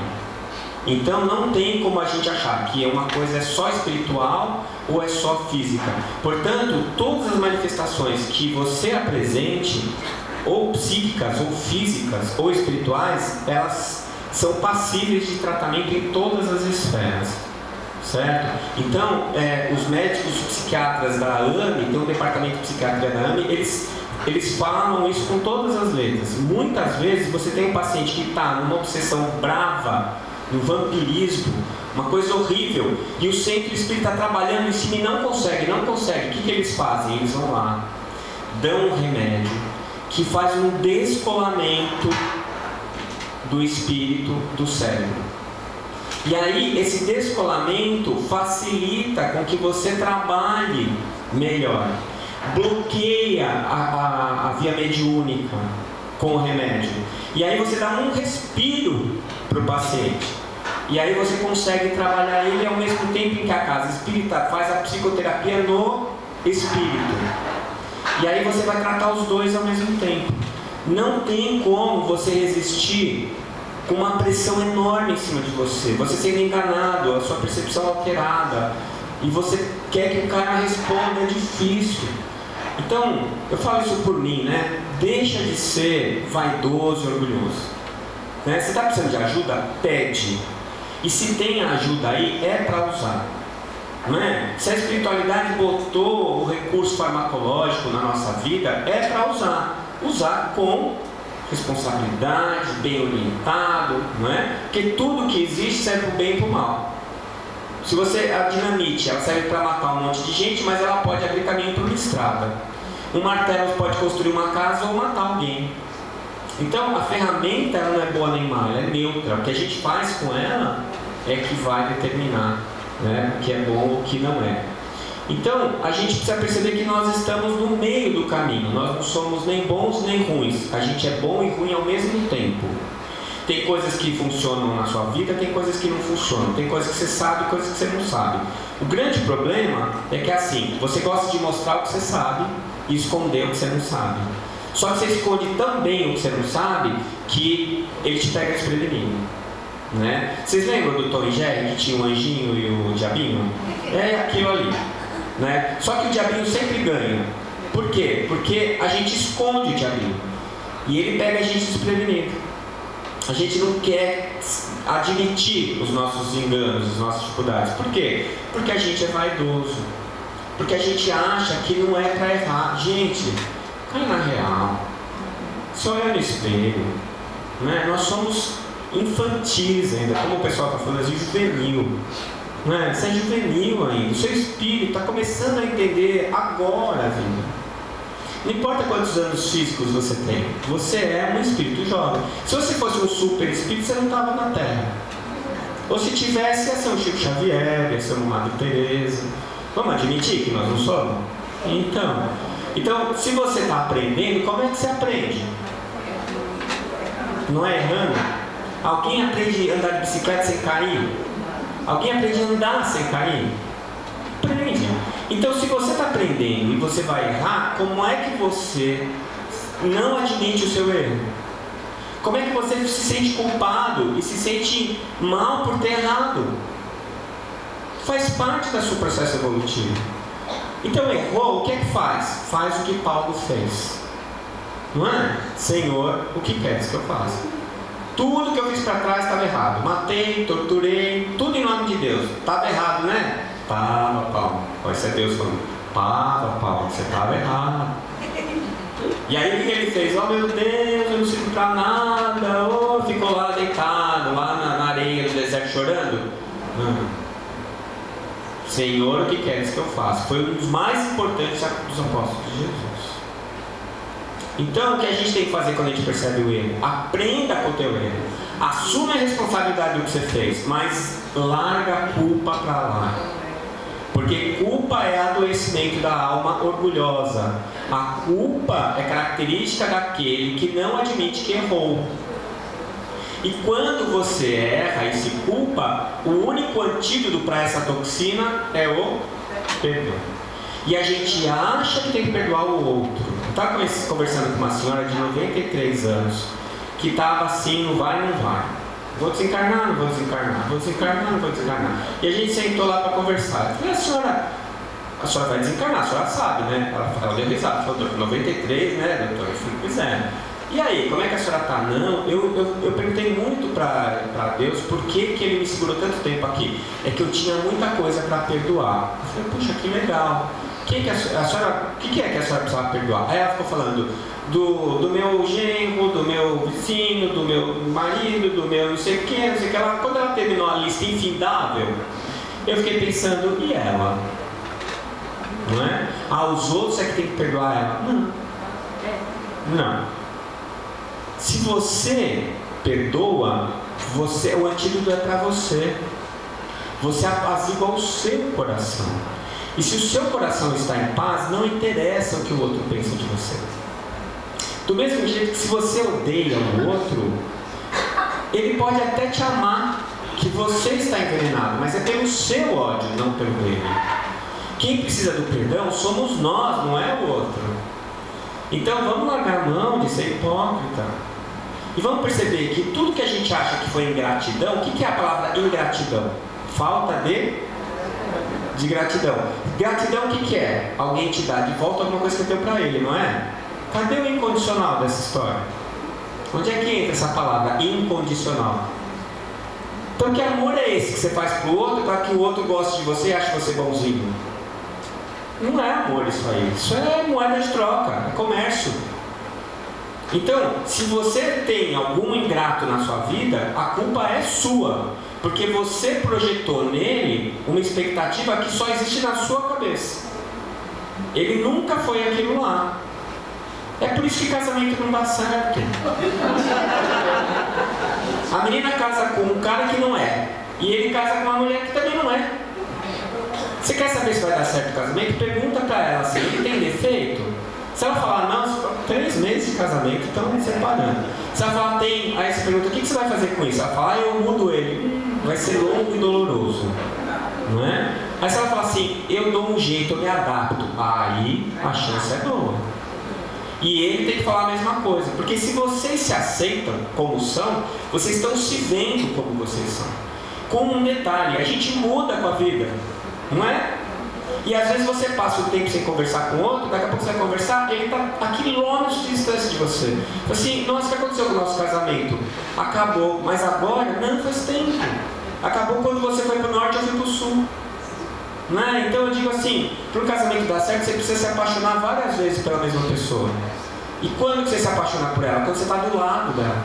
Então não tem como a gente achar que uma coisa é só espiritual ou é só física. Portanto, todas as manifestações que você apresente, ou psíquicas, ou físicas, ou espirituais, elas são passíveis de tratamento em todas as esferas, certo? Então, os médicos psiquiatras da AME, tem um departamento de psiquiatria da AME, eles falam isso com todas as letras. Muitas vezes você tem um paciente que está numa obsessão brava, no vampirismo, uma coisa horrível, e o centro espírita está trabalhando em cima e não consegue. O que eles fazem? Eles vão lá, dão um remédio que faz um descolamento do espírito do cérebro. E aí esse descolamento facilita com que você trabalhe melhor, bloqueia a via mediúnica com o remédio, e aí você dá um respiro para o paciente, e aí você consegue trabalhar ele ao mesmo tempo em que a casa espírita faz a psicoterapia no espírito, e aí você vai tratar os dois ao mesmo tempo. Não tem como você resistir com uma pressão enorme em cima de você, você sendo enganado, a sua percepção alterada, e você quer que o cara responda, é difícil. Então, eu falo isso por mim, né? Deixa de ser vaidoso e orgulhoso, né? Você está precisando de ajuda? Pede. E se tem ajuda aí, é para usar, não é? Se a espiritualidade botou o recurso farmacológico na nossa vida, é para usar com responsabilidade, bem orientado, não é? Porque tudo que existe serve para o bem e para o mal. Se você, a dinamite, ela serve para matar um monte de gente, mas ela pode abrir caminho para uma estrada. Um martelo pode construir uma casa ou matar alguém. Então a ferramenta, ela não é boa nem má, ela é neutra. O que a gente faz com ela é que vai determinar, né, o que é bom ou o que não é. Então a gente precisa perceber que nós estamos no meio do caminho. Nós não somos nem bons nem ruins. A gente é bom e ruim ao mesmo tempo. Tem coisas que funcionam na sua vida, tem coisas que não funcionam. Tem coisas que você sabe, coisas que você não sabe. O grande problema é que assim, você gosta de mostrar o que você sabe e esconder o que você não sabe. Só que você esconde tão bem o que você não sabe que ele te pega desprevenido, né? Vocês lembram do Tom e Jerry, que tinha o anjinho e o diabinho? É aquilo ali, né? Só que o diabinho sempre ganha. Por quê? Porque a gente esconde o diabinho e ele pega a gente desprevenido. A gente não quer admitir os nossos enganos, as nossas dificuldades. Por quê? Porque a gente é vaidoso. Porque a gente acha que não é para errar. Gente, cai na real. Se olha no espelho, né? Nós somos infantis ainda, como o pessoal está falando assim, juvenil. Né? Você é juvenil ainda. O seu espírito está começando a entender agora a vida. Não importa quantos anos físicos você tem, você é um espírito jovem. Se você fosse um super espírito, você não estava na Terra. Ou se tivesse, ia ser um Chico Xavier, ia ser uma Madre Teresa. Vamos admitir que nós não somos? Então, se você está aprendendo, como é que você aprende? Não é errando? Alguém aprende a andar de bicicleta sem cair? Alguém aprende a andar sem cair? Aprende. Então, se você está aprendendo e você vai errar, como é que você não admite o seu erro? Como é que você se sente culpado e se sente mal por ter errado? Faz parte do seu processo evolutivo. Então, errou, o que é que faz? Faz o que Paulo fez. Não é? Senhor, o que queres que eu faça? Tudo que eu fiz para trás estava errado. Matei, torturei, tudo em nome de Deus. Estava errado, né? Tava, Paulo. Esse é Deus falando. Tava, Paulo, você estava errado. E aí o que ele fez? Oh meu Deus, eu não sirvo para nada. Oh, ficou lá deitado, lá na areia do deserto chorando. Senhor, o que queres que eu faça? Foi um dos mais importantes dos apóstolos de Jesus. Então, o que a gente tem que fazer quando a gente percebe o erro? Aprenda com o teu erro. Assume a responsabilidade do que você fez, mas larga a culpa para lá. Porque culpa é adoecimento da alma orgulhosa. A culpa é característica daquele que não admite que errou. E quando você erra e se culpa, o único antídoto para essa toxina é o perdão. E a gente acha que tem que perdoar o outro. Eu estava conversando com uma senhora de 93 anos, que estava assim, não vai, não vai. Vou desencarnar, não vou desencarnar. Vou desencarnar, não vou desencarnar. E a gente sentou lá para conversar. Eu falei, a senhora vai desencarnar, a senhora sabe, né? Ela deu risada, falou, 93, né, doutor? Eu falei, pois é. E aí, como é que a senhora está? Não, eu perguntei muito para Deus por que Ele me segurou tanto tempo aqui. É que eu tinha muita coisa para perdoar. Eu falei, puxa, que legal. O que é que a senhora precisava perdoar? Aí ela ficou falando do meu genro, do meu vizinho, do meu marido, do meu não sei o que, não sei o que. Quando ela terminou a lista infindável, eu fiquei pensando, e ela? Não é? Os outros é que tem que perdoar ela? Não. Se você perdoa, o antídoto é para você. Você apazigua o seu coração. E se o seu coração está em paz, não interessa o que o outro pensa de você. Do mesmo jeito que se você odeia o outro, ele pode até te amar, que você está envenenado, mas é pelo seu ódio, não pelo dele. Quem precisa do perdão somos nós, não é o outro. Então vamos largar a mão de ser hipócrita. E vamos perceber que tudo que a gente acha que foi ingratidão, o que é a palavra ingratidão? Falta de gratidão. Gratidão o que é? Alguém te dá de volta alguma coisa que deu para ele, não é? Cadê o incondicional dessa história? Onde é que entra essa palavra incondicional? Então que amor é esse que você faz para o outro para que o outro goste de você e ache você bonzinho? Não é amor isso aí. Isso é moeda de troca, é comércio. Então, se você tem algum ingrato na sua vida, a culpa é sua. Porque você projetou nele uma expectativa que só existe na sua cabeça. Ele nunca foi aquilo lá. É por isso que casamento não dá certo. A menina casa com um cara que não é. E ele casa com uma mulher que também não é. Você quer saber se vai dar certo o casamento? Pergunta pra ela assim, ele tem defeito? Se ela falar, não, 3 meses de casamento, estão separando. Se ela falar, tem, aí você pergunta, o que você vai fazer com isso? Ela fala, eu mudo ele. Vai ser longo e doloroso. Não é? Aí se ela falar assim, eu dou um jeito, eu me adapto. Aí a chance é boa. E ele tem que falar a mesma coisa. Porque se vocês se aceitam como são, vocês estão se vendo como vocês são. Com um detalhe, a gente muda com a vida. Não é? E às vezes você passa o tempo sem conversar com o outro, daqui a pouco você vai conversar, ele está a quilômetros de distância de você. Assim, nossa, o que aconteceu com o nosso casamento? Acabou, mas agora não faz tempo. Acabou quando você foi para o norte, eu fui para o sul. Né? Então eu digo assim, para o casamento dar certo, você precisa se apaixonar várias vezes pela mesma pessoa. E quando você se apaixonar por ela? Quando você está do lado dela.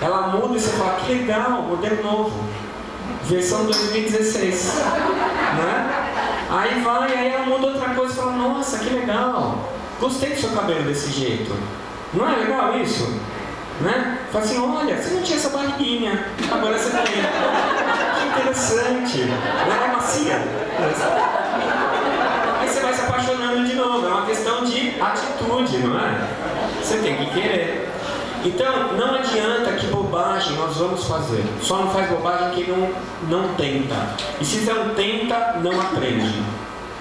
Ela muda e você fala, que legal, modelo novo. Versão 2016. Né? Aí ela muda outra coisa e fala, nossa, que legal, gostei do seu cabelo desse jeito. Não é legal isso? Né? Fala assim, olha, você não tinha essa barriguinha, agora você tem. Que interessante. Ela é macia. Aí você vai se apaixonando de novo, é uma questão de atitude, não é? Você tem que querer. Então, não adianta, que bobagem nós vamos fazer. Só não faz bobagem quem não tenta. E se não tenta, não aprende.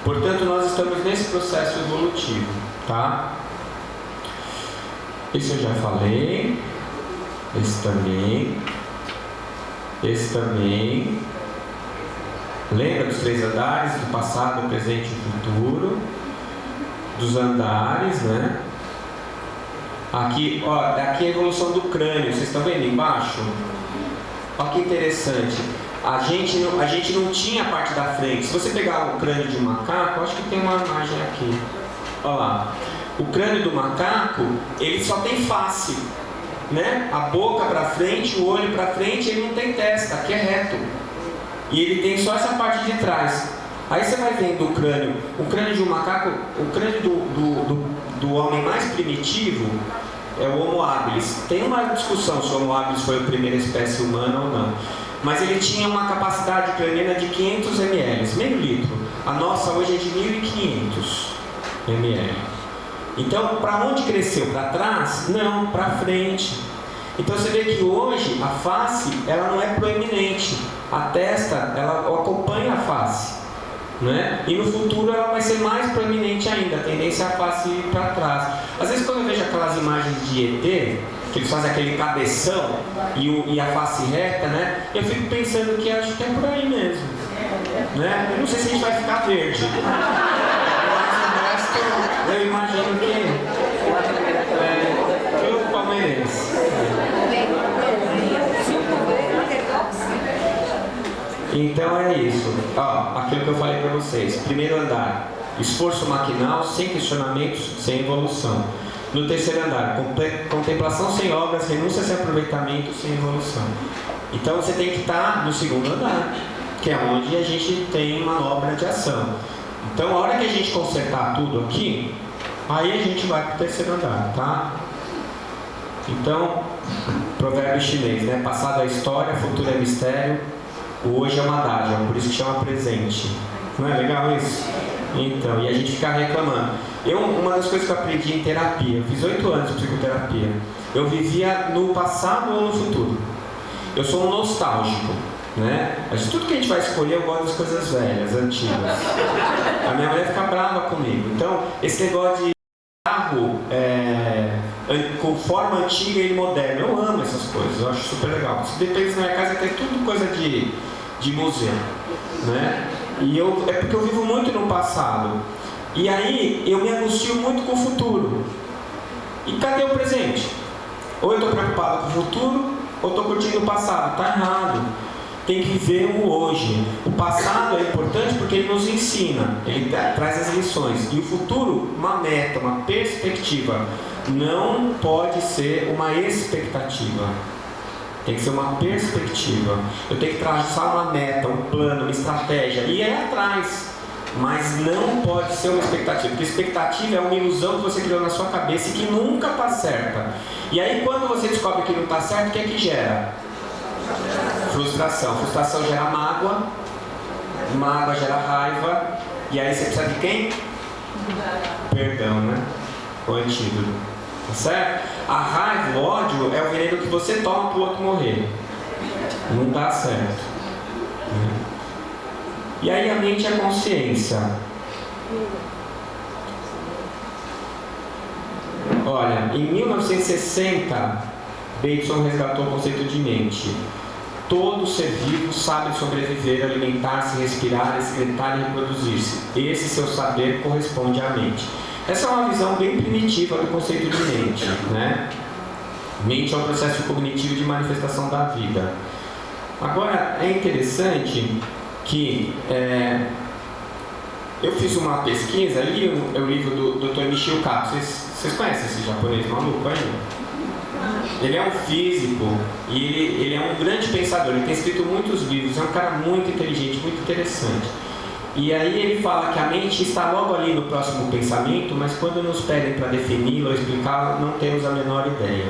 Portanto, nós estamos nesse processo evolutivo, tá? Esse eu já falei. Esse também. Esse também. Lembra dos 3 andares, do passado, presente e futuro. Dos andares, né? Aqui, ó, aqui é a evolução do crânio, vocês estão vendo embaixo? Olha que interessante. A gente não tinha a parte da frente. Se você pegar o crânio de um macaco, acho que tem uma imagem aqui. Olha lá. O crânio do macaco, ele só tem face, né? A boca para frente, o olho para frente, ele não tem testa, aqui é reto. E ele tem só essa parte de trás. Aí você vai vendo o crânio de um macaco, o crânio do homem mais primitivo é o Homo habilis. Tem uma discussão se o Homo habilis foi a primeira espécie humana ou não. Mas ele tinha uma capacidade craniana de 500 ml, meio litro. A nossa hoje é de 1500 ml. Então, para onde cresceu? Para trás? Não, para frente. Então você vê que hoje a face, ela não é proeminente. A testa, ela acompanha a face. Né? E no futuro ela vai ser mais proeminente ainda, a tendência é a face ir para trás. Às vezes quando eu vejo aquelas imagens de ET, que eles fazem aquele cabeção e a face reta, né? Eu fico pensando que acho que é por aí mesmo. Né? Eu não sei se a gente vai ficar verde. Mas o resto, eu imagino que... Então é isso. Ó, aquilo que eu falei para vocês. Primeiro andar, esforço maquinal, sem questionamentos, sem evolução. No terceiro andar, contemplação sem obras, renúncia sem aproveitamento, sem evolução. Então você tem que estar no segundo andar, que é onde a gente tem manobra de ação. Então a hora que a gente consertar tudo aqui, aí a gente vai para o terceiro andar, tá? Então, provérbio chinês, né? Passado é história, futuro é mistério, o hoje é uma dádiva, por isso que chama presente. Não é legal isso? Então, e a gente fica reclamando. Uma das coisas que eu aprendi em terapia, eu fiz 8 anos de psicoterapia, eu vivia no passado ou no futuro. Eu sou um nostálgico, né? Mas tudo que a gente vai escolher, eu gosto das coisas velhas, antigas. A minha mulher fica brava comigo. Então, esse negócio de carro com forma antiga e moderna, eu amo essas coisas, eu acho super legal. Se depende da minha casa, tem tudo coisa de museu, né? E é porque eu vivo muito no passado. E aí eu me angustio muito com o futuro. E cadê o presente? Ou eu estou preocupado com o futuro, ou estou curtindo o passado. Está errado. Tem que ver o hoje. O passado é importante porque ele nos ensina, ele traz as lições. E o futuro, uma meta, uma perspectiva. Não pode ser uma expectativa. Tem que ser uma perspectiva. Eu tenho que traçar uma meta, um plano, uma estratégia e ir atrás. Mas não pode ser uma expectativa, porque expectativa é uma ilusão que você criou na sua cabeça e que nunca está certa. E aí quando você descobre que não está certo, o que é que gera? Frustração. Frustração gera mágoa, mágoa gera raiva, e aí você precisa de quem? Perdão, né? O antídoto. Tá certo? A raiva, o ódio é o veneno que você toma para o outro morrer. Não dá certo. E aí a mente é a consciência. Olha, em 1960, Bateson resgatou o conceito de mente. Todo ser vivo sabe sobreviver, alimentar-se, respirar, excretar e reproduzir-se. Esse seu saber corresponde à mente. Essa é uma visão bem primitiva do conceito de mente, né? Mente é um processo cognitivo de manifestação da vida. Agora, é interessante que eu fiz uma pesquisa, li o livro do Dr. Michio Kaku. Vocês conhecem esse japonês maluco aí? Ele é um físico e ele é um grande pensador, ele tem escrito muitos livros, é um cara muito inteligente, muito interessante. E aí ele fala que a mente está logo ali no próximo pensamento, mas quando nos pedem para defini-lo ou explicá-lo, não temos a menor ideia,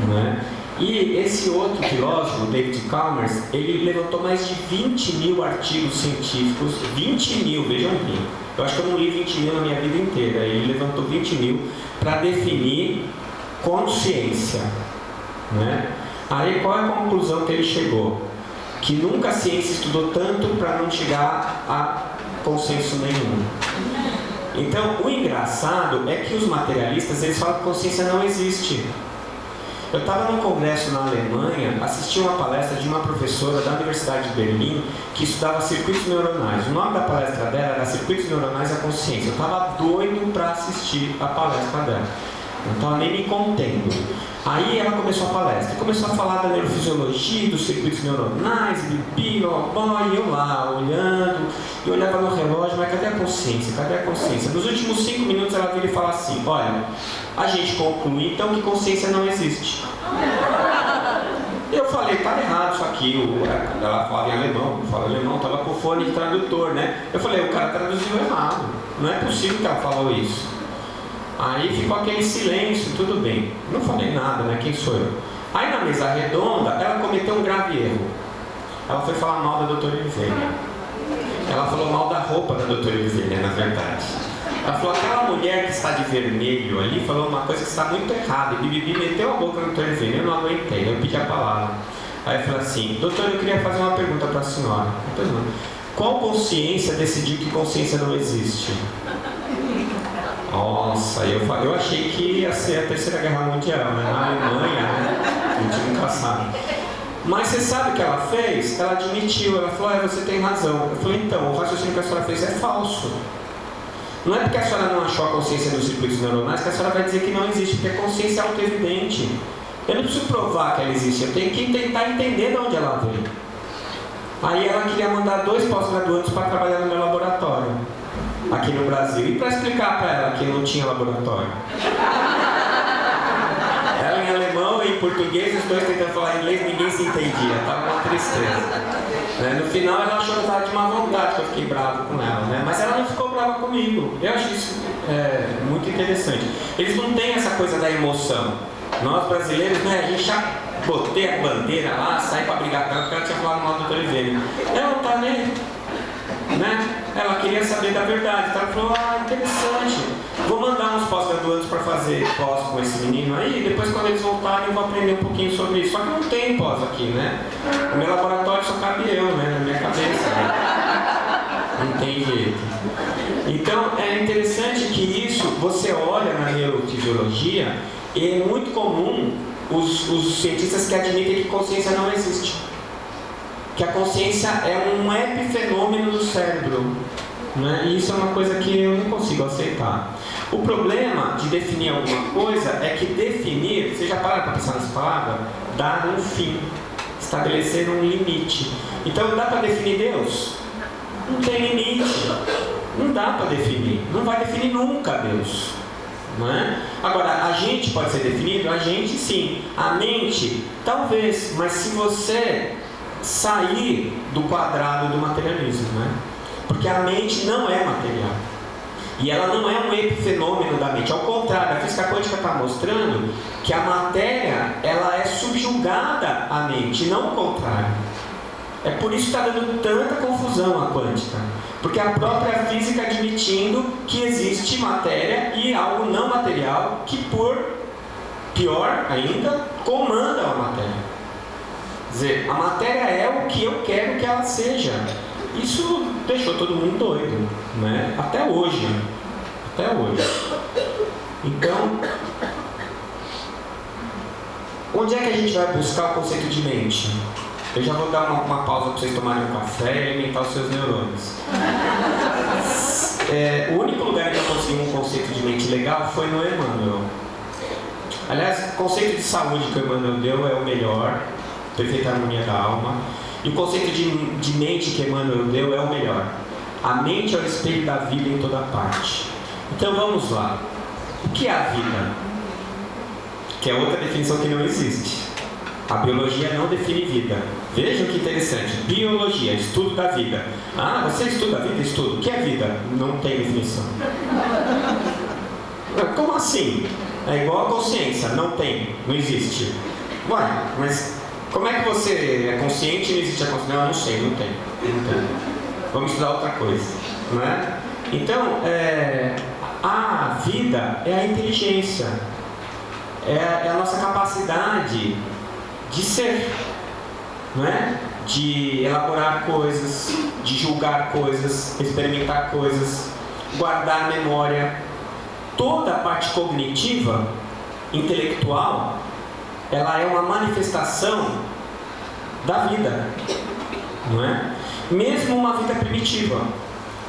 né? E esse outro filósofo, David Chalmers, ele levantou mais de 20 mil artigos científicos, 20 mil, vejam bem. Eu acho que eu não li 20 mil na minha vida inteira, ele levantou 20 mil para definir consciência, né? Aí qual é a conclusão que ele chegou? Que nunca a ciência estudou tanto para não chegar a consenso nenhum. Então, o engraçado é que os materialistas, eles falam que consciência não existe. Eu estava num congresso na Alemanha, assisti uma palestra de uma professora da Universidade de Berlim que estudava circuitos neuronais. O nome da palestra dela era Circuitos Neuronais e a Consciência. Eu estava doido para assistir a palestra dela. Não estava nem me contendo. Aí ela começou a palestra, começou a falar da neurofisiologia, dos circuitos neuronais, e eu lá olhando, e olhava no relógio, mas cadê a consciência? Cadê a consciência? Nos últimos 5 minutos ela vira e fala assim: olha, a gente conclui então que consciência não existe. Eu falei, tá errado isso aqui. Ela fala em alemão, fala alemão, estava com fone de tradutor, né? Eu falei, o cara traduziu errado, não é possível que ela falou isso. Aí ficou aquele silêncio, tudo bem. Não falei nada, né? Quem sou eu? Aí na mesa redonda, ela cometeu um grave erro. Ela foi falar mal da doutora Oliveira. Ela falou mal da roupa da doutora Oliveira, na verdade. Ela falou, aquela mulher que está de vermelho ali, falou uma coisa que está muito errada. E Bibi meteu a boca na doutora Oliveira. Eu não aguentei, eu pedi a palavra. Aí eu falei assim, doutora, eu queria fazer uma pergunta para a senhora. Qual consciência decidiu que consciência não existe? Nossa, eu achei que ia ser a Terceira Guerra Mundial, né? Na Alemanha, né? A gente nunca sabe. Mas você sabe o que ela fez? Ela admitiu, ela falou, você tem razão. Eu falei, então, o raciocínio que a senhora fez é falso. Não é porque a senhora não achou a consciência dos circuitos neuronais que a senhora vai dizer que não existe, porque a consciência é auto-evidente. Eu não preciso provar que ela existe, eu tenho que tentar entender de onde ela vem. Aí ela queria mandar 2 pós-graduandos para trabalhar no meu laboratório, aqui no Brasil. E para explicar para ela que não tinha laboratório. Ela em alemão e em português, os 2 tentando falar inglês, ninguém se entendia, estava uma tristeza. No final ela achou que eu estava de má vontade, que eu fiquei bravo com ela, né? Mas ela não ficou brava comigo. Eu acho isso muito interessante. Eles não têm essa coisa da emoção. Nós brasileiros, né, a gente já botei a bandeira lá, sai para brigar com ela, porque ela tinha falado mal do Dr. Oliveira. Ela não está nem, né? Ela queria saber da verdade, então ela falou, interessante, vou mandar uns pós-graduandos para fazer pós com esse menino aí, depois quando eles voltarem eu vou aprender um pouquinho sobre isso. Só que não tem pós aqui, né? No meu laboratório só cabe eu, né? Na minha cabeça, né? Não tem jeito. Então é interessante que isso, você olha na neurofisiologia, e é muito comum os cientistas que admitem que consciência não existe. Que a consciência é um epifenômeno do cérebro, né? E isso é uma coisa que eu não consigo aceitar. O problema de definir alguma coisa é que definir, você já para pensar nessa palavra, dar um fim, estabelecer um limite. Então dá para definir Deus? Não tem limite, não dá para definir, não vai definir nunca Deus. Não é? Agora, a gente pode ser definido? A gente sim, a mente talvez, mas se você sair do quadrado do materialismo, né? Porque a mente não é material e ela não é um epifenômeno da mente. Ao contrário, a física quântica está mostrando que a matéria ela é subjugada à mente, não o contrário. É por isso que está dando tanta confusão a quântica, porque a própria física admitindo que existe matéria e algo não material que, por pior ainda, comanda a matéria. Quer dizer, a matéria é o que eu quero que ela seja. Isso deixou todo mundo doido, né? Até hoje. Até hoje. Então, onde é que a gente vai buscar o conceito de mente? Eu já vou dar uma pausa para vocês tomarem um café e alimentar os seus neurônios. O único lugar que eu consegui um conceito de mente legal foi no Emmanuel. Aliás, o conceito de saúde que o Emmanuel deu é o melhor. Perfeita harmonia da alma. E o conceito de mente que Emmanuel deu é o melhor. A mente é o espelho da vida em toda parte. Então vamos lá. O que é a vida? Que é outra definição que não existe. A biologia não define vida. Vejam que interessante. Biologia, estudo da vida. Ah, você estuda a vida? Estudo. O que é vida? Não tem definição. Como assim? É igual a consciência. Não tem. Não existe. Ué, mas como é que você é consciente e não existe a consciência? Não, eu não sei. Não tem. Vamos estudar outra coisa. Não é? Então, a vida é a inteligência. É a nossa capacidade de ser, não é? De elaborar coisas, de julgar coisas, experimentar coisas, guardar memória. Toda a parte cognitiva, intelectual, ela é uma manifestação da vida, não é? Mesmo uma vida primitiva.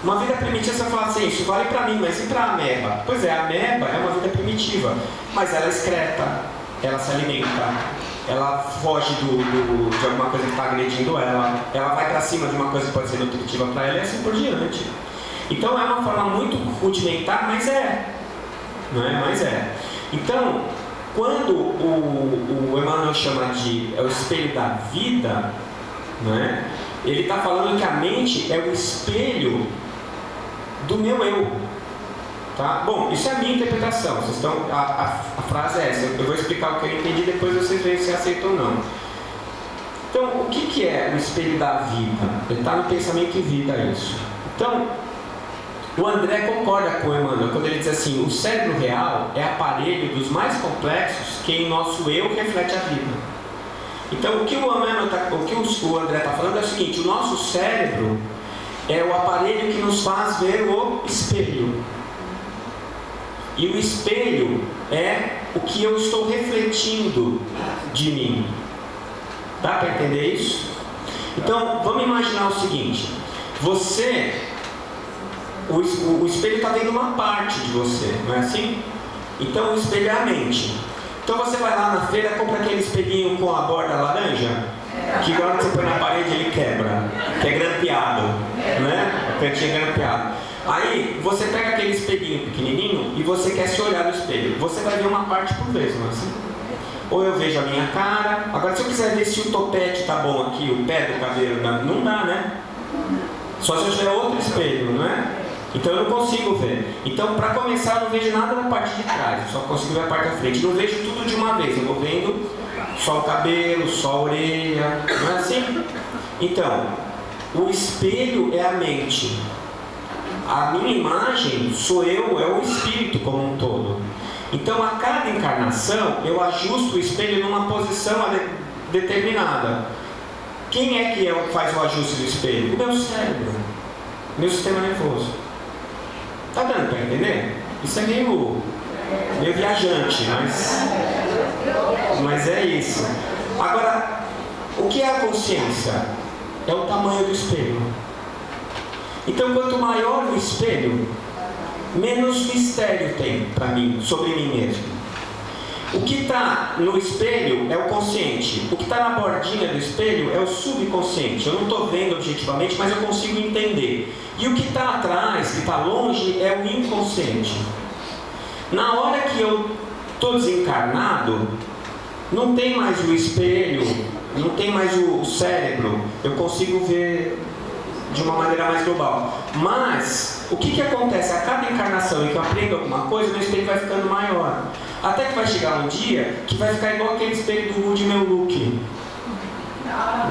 Uma vida primitiva, você fala assim, isso vale para mim, mas e para a ameba? Pois é, a ameba é uma vida primitiva, mas ela excreta, ela se alimenta, ela foge de alguma coisa que está agredindo ela vai para cima de uma coisa que pode ser nutritiva para ela e assim por diante. Então é uma forma muito rudimentar, mas não é? Mas é. Então, quando o Emmanuel chama de o espelho da vida, não é? Ele está falando que a mente é o espelho do meu eu. Tá? Bom, isso é a minha interpretação. Vocês estão, a frase é essa. Eu vou explicar o que eu entendi, depois vocês veem se aceitam ou não. Então, o que é o espelho da vida? Ele está no pensamento em vida, isso. Então, o André concorda com o Emmanuel quando ele diz assim: o cérebro real é aparelho dos mais complexos que em nosso eu reflete a vida. Então, o que o André está falando é o seguinte: o nosso cérebro é o aparelho que nos faz ver o espelho. E o espelho é o que eu estou refletindo de mim. Dá para entender isso? Então, vamos imaginar o seguinte: o espelho está vendo uma parte de você, não é assim? Então, o espelho é a mente. Então, você vai lá na feira, compra aquele espelhinho com a borda laranja. Que na hora que você põe na parede ele quebra, que é grampeado, né? O cantinho é grampeado. Aí você pega aquele espelhinho pequenininho e você quer se olhar no espelho. Você vai ver uma parte por vez, não é assim? Ou eu vejo a minha cara. Agora, se eu quiser ver se o topete tá bom aqui, o pé do cabelo, não dá, né? Só se eu tiver outro espelho, não é? Então eu não consigo ver. Então, para começar, eu não vejo nada na parte de trás, eu só consigo ver a parte da frente. Não vejo tudo de uma vez, eu vou vendo só o cabelo, só a orelha, não é assim? Então, o espelho é a mente. A minha imagem sou eu, é o espírito como um todo. Então, a cada encarnação, eu ajusto o espelho numa posição determinada. Quem é que faz o ajuste do espelho? O meu cérebro, meu sistema nervoso. Tá dando para entender? Isso é meio viajante, mas é isso. Agora, o que é a consciência? É o tamanho do espelho. Então, quanto maior o espelho, menos mistério tem para mim, sobre mim mesmo. O que está no espelho é o consciente. O que está na bordinha do espelho é o subconsciente. Eu não estou vendo objetivamente, mas eu consigo entender. E o que está atrás, que está longe, é o inconsciente. Na hora que eu estou desencarnado, não tem mais o espelho, não tem mais o cérebro. Eu consigo ver de uma maneira mais global. Mas, o que acontece? A cada encarnação em que eu aprendo alguma coisa, meu espelho vai ficando maior. Até que vai chegar um dia que vai ficar igual aquele espelho do Mude Meu Look.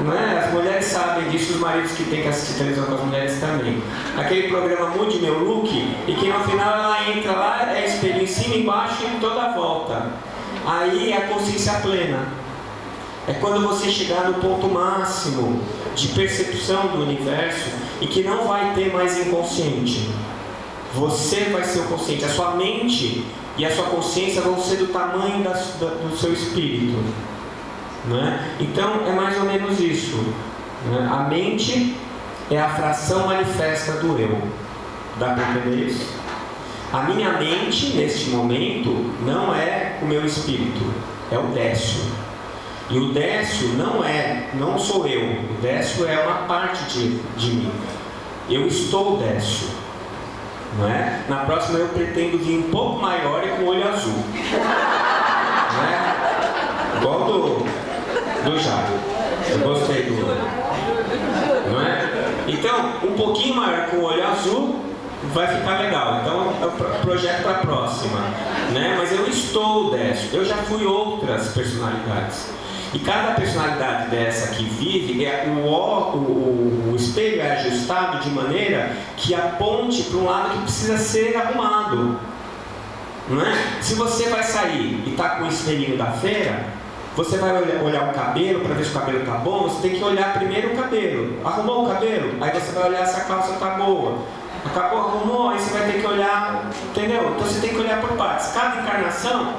Não é? As mulheres sabem disso, os maridos que têm que assistir televisão com as mulheres também. Aquele programa Mude Meu Look, e que no final ela entra lá, é espelho em cima, embaixo e em toda a volta. Aí é a consciência plena. É quando você chegar no ponto máximo de percepção do universo e que não vai ter mais inconsciente. Você vai ser o consciente. A sua mente e a sua consciência vão ser do tamanho do seu espírito. Né? Então é mais ou menos isso. Né? A mente é a fração manifesta do eu. Dá para entender isso? A minha mente, neste momento, não é o meu espírito, é o Décio. E o Décio não sou eu. O Décio é uma parte de mim. Eu estou Décio. Não é? Na próxima eu pretendo vir um pouco maior e com o olho azul. Não é? Igual do Jairo. Eu gostei do... Não é? Então, um pouquinho maior com o olho azul vai ficar legal. Então, eu projeto para a próxima. Né? Mas eu estou Décio. Eu já fui outras personalidades. E cada personalidade dessa que vive, o espelho é ajustado de maneira que aponte para um lado que precisa ser arrumado. Não é? Se você vai sair e está com o espelhinho da feira, você vai olhar o cabelo para ver se o cabelo está bom, você tem que olhar primeiro o cabelo. Arrumou o cabelo? Aí você vai olhar se a calça está boa. Acabou, arrumou, aí você vai ter que olhar, entendeu? Então você tem que olhar por partes. Cada encarnação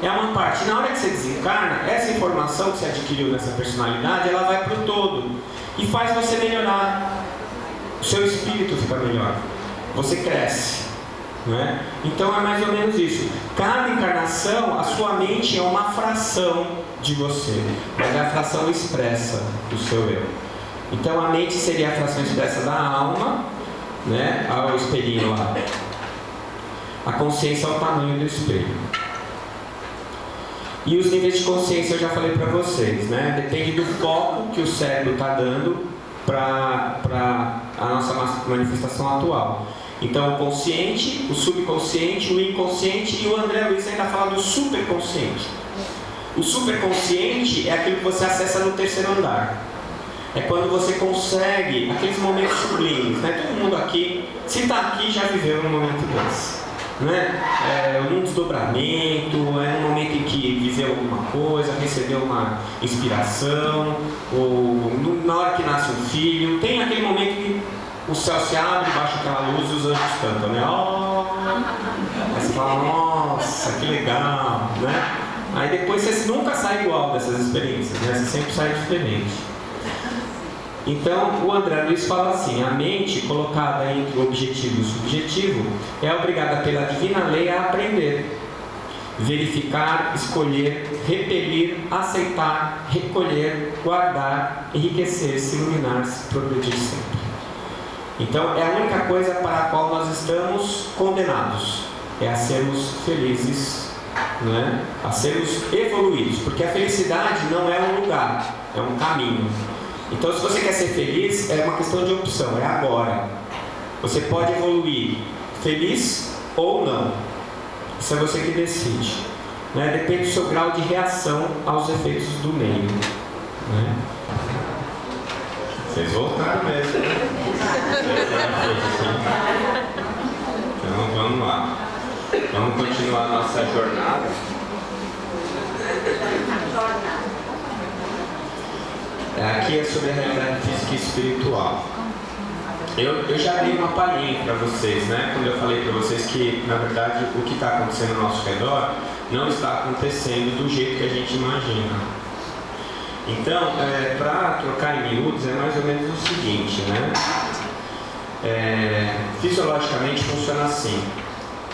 é uma parte. Na hora que você desencarna, essa informação que você adquiriu nessa personalidade, ela vai para o todo e faz você melhorar. O seu espírito fica melhor. Você cresce, não é? Então é mais ou menos isso. Cada encarnação, a sua mente é uma fração de você, mas é a fração expressa do seu eu. Então a mente seria a fração expressa da alma, né? Olha o espelhinho lá. A consciência é o tamanho do espelho. E os níveis de consciência eu já falei para vocês, né? Depende do foco que o cérebro está dando para a nossa manifestação atual. Então o consciente, o subconsciente, o inconsciente, e o André Luiz ainda fala do superconsciente. O superconsciente é aquilo que você acessa no terceiro andar. É quando você consegue aqueles momentos sublimes, né? Todo mundo aqui, se está aqui, já viveu um momento desse. Né? Um desdobramento, é um momento em que viveu alguma coisa, recebeu uma inspiração, ou na hora que nasce um filho, tem aquele momento que o céu se abre, baixa aquela luz e os anjos cantam, né? Aí você fala, nossa, que legal, né? Aí depois você nunca sai igual dessas experiências, né? Você sempre sai diferente. Então, o André Luiz fala assim: a mente colocada entre o objetivo e o subjetivo é obrigada pela divina lei a aprender. verificar, escolher, repelir, aceitar, recolher, guardar, enriquecer-se, iluminar-se, progredir sempre. Então é a única coisa para a qual nós estamos condenados, é a sermos felizes, né? A sermos evoluídos, porque a felicidade não é um lugar, é um caminho. Então se você quer ser feliz, é uma questão de opção, é agora. Você pode evoluir feliz ou não, isso é você que decide, né? Depende do seu grau de reação aos efeitos do meio, né? Vocês voltaram mesmo, né? Então vamos lá. Vamos continuar a nossa jornada. Aqui é sobre a realidade física e espiritual. Eu já dei uma palhinha para vocês, né? Quando eu falei para vocês que, na verdade, o que está acontecendo ao nosso redor não está acontecendo do jeito que a gente imagina. Então, para trocar em miúdos, é mais ou menos o seguinte, né? Fisiologicamente funciona assim.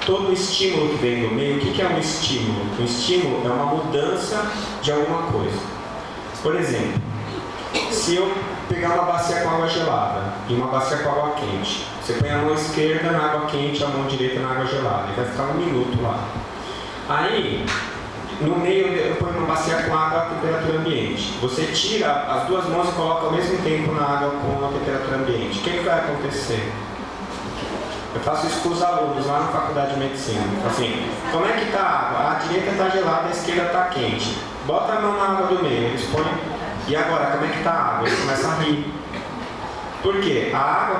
Todo estímulo que vem do meio, o que é um estímulo? Um estímulo é uma mudança de alguma coisa. Por exemplo, se eu pegar uma bacia com água gelada e uma bacia com água quente, você põe a mão esquerda na água quente e a mão direita na água gelada, e vai ficar 1 minuto lá. Aí, no meio eu ponho uma bacia com água a temperatura ambiente. Você tira as duas mãos e coloca ao mesmo tempo na água com a temperatura ambiente. O que vai acontecer? Eu faço isso com os alunos lá na faculdade de medicina. Assim, como é que está a água? A direita está gelada, a esquerda está quente. Bota a mão na água do meio, eles põem. E agora, como é que está a água? Eles começam a rir. Por quê? A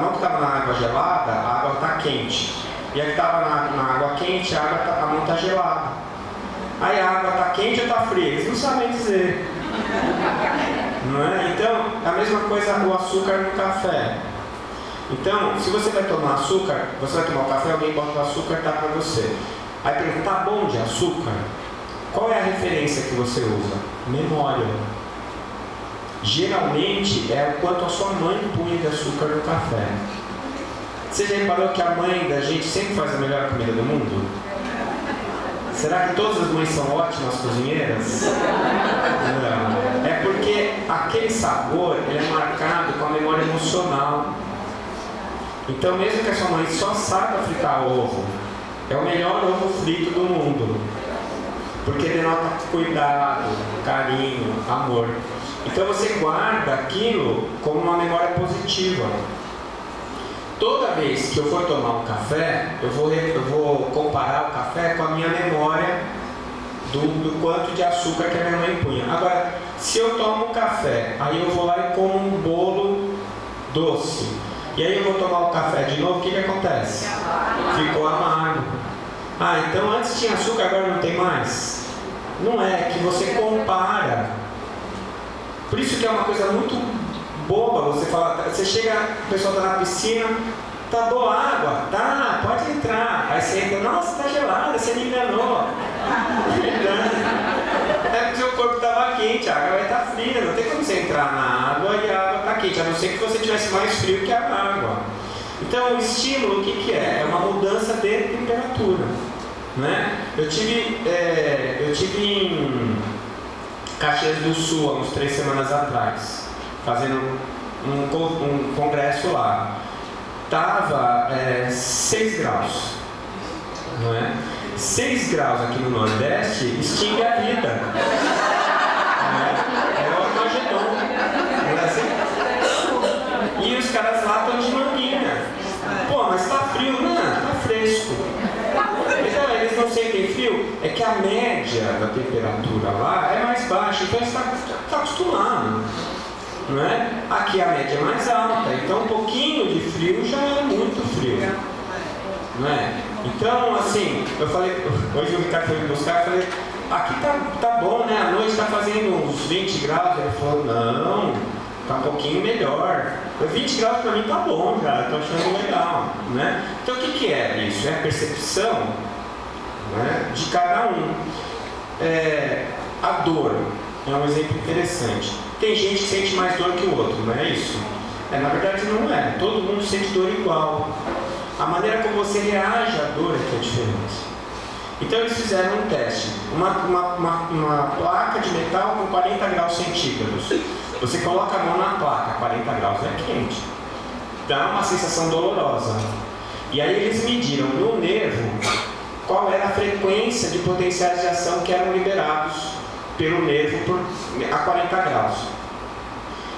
mão que estava na água gelada, a água está quente. E a que estava na água quente, a mão está gelada. Aí a água está quente ou está fria? Eles não sabem dizer. Não é? Então, a mesma coisa o açúcar no café. Então, se você vai tomar açúcar, você vai tomar o café, alguém bota o açúcar e dá para você. Aí pergunta, tá bom de açúcar? Qual é a referência que você usa? Memória. Geralmente é o quanto a sua mãe punha de açúcar no café. Você já reparou que a mãe da gente sempre faz a melhor comida do mundo? Será que todas as mães são ótimas cozinheiras? Não. É porque aquele sabor ele é marcado com a memória emocional. Então, mesmo que a sua mãe só saiba fritar ovo, é o melhor ovo frito do mundo. Porque denota cuidado, carinho, amor. Então você guarda aquilo como uma memória positiva. Toda vez que eu for tomar um café, eu vou comparar o café com a minha memória do quanto de açúcar que a minha mãe punha. Agora, se eu tomo um café, aí eu vou lá e como um bolo doce, e aí eu vou tomar o café de novo, o que acontece? Ficou amargo. Ah, então antes tinha açúcar, agora não tem mais? Não é, que você compara. Por isso que é uma coisa muito boba, você fala, você chega, o pessoal está na piscina, tá boa a água? Tá, pode entrar. Aí você entra, nossa, tá gelada, você me enganou. É porque o seu corpo estava quente, a água vai estar fria, não tem como você entrar na água e a água está quente, a não ser que você tivesse mais frio que a água. Então o estímulo, o que é? É uma mudança de temperatura, né? Eu tive em Caxias do Sul, há uns 3 semanas atrás, fazendo um congresso lá. Estava 6 graus, não é? 6 graus aqui no Nordeste extingue a vida. É o Armagedon. E os caras lá estão de manguinha. Pô, mas está frio? Não, está fresco. Então, eles não sentem frio, é que a média da temperatura lá é mais baixa, então eles estão acostumados. Não é? Aqui a média é mais alta, então um pouquinho de frio já é muito frio. Não é? Então, assim, eu falei, hoje o Ricardo foi me buscar, eu falei, aqui tá bom, né? À noite está fazendo uns 20 graus. Ele falou, não, tá um pouquinho melhor. 20 graus para mim tá bom já, estou achando legal, né? Então o que é isso? É a percepção, né, de cada um. A dor é um exemplo interessante. Tem gente que sente mais dor que o outro, não é isso? Na verdade não é, todo mundo sente dor igual. A maneira como você reage à dor é que é diferente. Então eles fizeram um teste, uma placa de metal com 40 graus centígrados. Você coloca a mão na placa, 40 graus é quente, dá uma sensação dolorosa. E aí eles mediram no nervo qual era a frequência de potenciais de ação que eram liberados pelo nervo a 40 graus.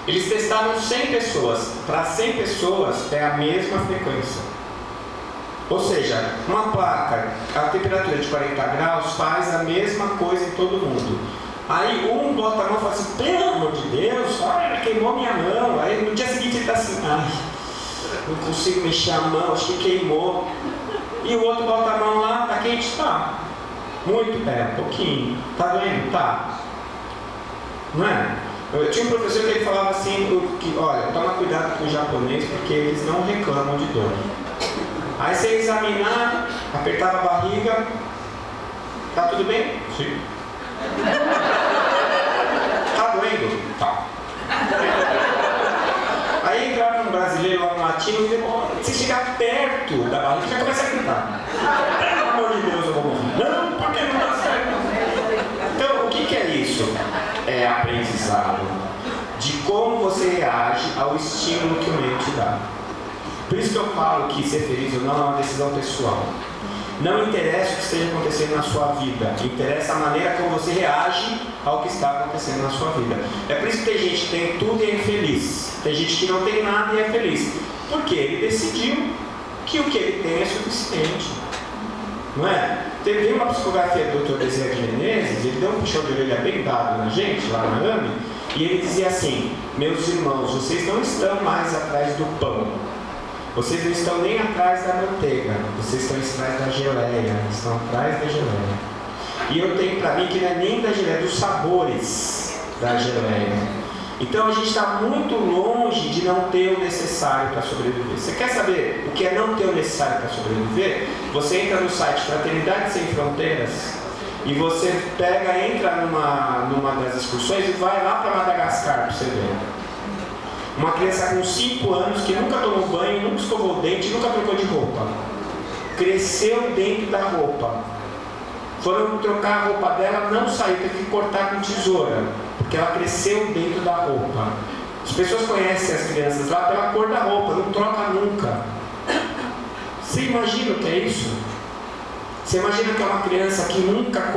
Eles testaram 100 pessoas, para 100 pessoas é a mesma frequência. Ou seja, uma placa, a temperatura de 40 graus faz a mesma coisa em todo mundo. Aí um bota a mão e fala assim, pelo amor de Deus, olha, queimou minha mão. Aí no dia seguinte ele está assim, ai, não consigo mexer a mão, acho que queimou. E o outro bota a mão lá, tá quente? Tá. Muito, um pouquinho. Tá doendo? Tá. Não é? Eu tinha um professor que ele falava assim, que, olha, toma cuidado com o japonês porque eles não reclamam de dor. Aí você examinar, apertava a barriga, tá tudo bem? Sim. Tá doendo? Tá. Aí entrava um brasileiro lá no latino e você chegar perto da barriga já começa a gritar. Pelo amor de Deus, eu vou morrer. Não, porque não dá certo. Então, o que é isso? É aprendizado de como você reage ao estímulo que o meio te dá. Por isso que eu falo que ser feliz ou não é uma decisão pessoal. Não interessa o que esteja acontecendo na sua vida, interessa a maneira como você reage ao que está acontecendo na sua vida. É por isso que tem gente que tem tudo e é infeliz. Tem gente que não tem nada e é feliz. Porque ele decidiu que o que ele tem é suficiente. Não é? Teve uma psicografia do Dr. Bezerra de Menezes, ele deu um puxão de orelha bem dado na gente, lá na AME, e ele dizia assim, meus irmãos, vocês não estão mais atrás do pão. Vocês não estão nem atrás da manteiga, vocês estão atrás da geleia, estão atrás da geleia. E eu tenho para mim que não é nem da geleia, é dos sabores da geleia. Então a gente está muito longe de não ter o necessário para sobreviver. Você quer saber o que é não ter o necessário para sobreviver? Você entra no site Fraternidade Sem Fronteiras e você entra numa das excursões e vai lá para Madagascar para você ver. Uma criança com 5 anos que nunca tomou banho, nunca escovou o dente, nunca trocou de roupa. Cresceu dentro da roupa. Foram trocar a roupa dela, não saiu, teve que cortar com tesoura, porque ela cresceu dentro da roupa. As pessoas conhecem as crianças lá pela cor da roupa, não troca nunca. Você imagina o que é isso? Você imagina que é uma criança que nunca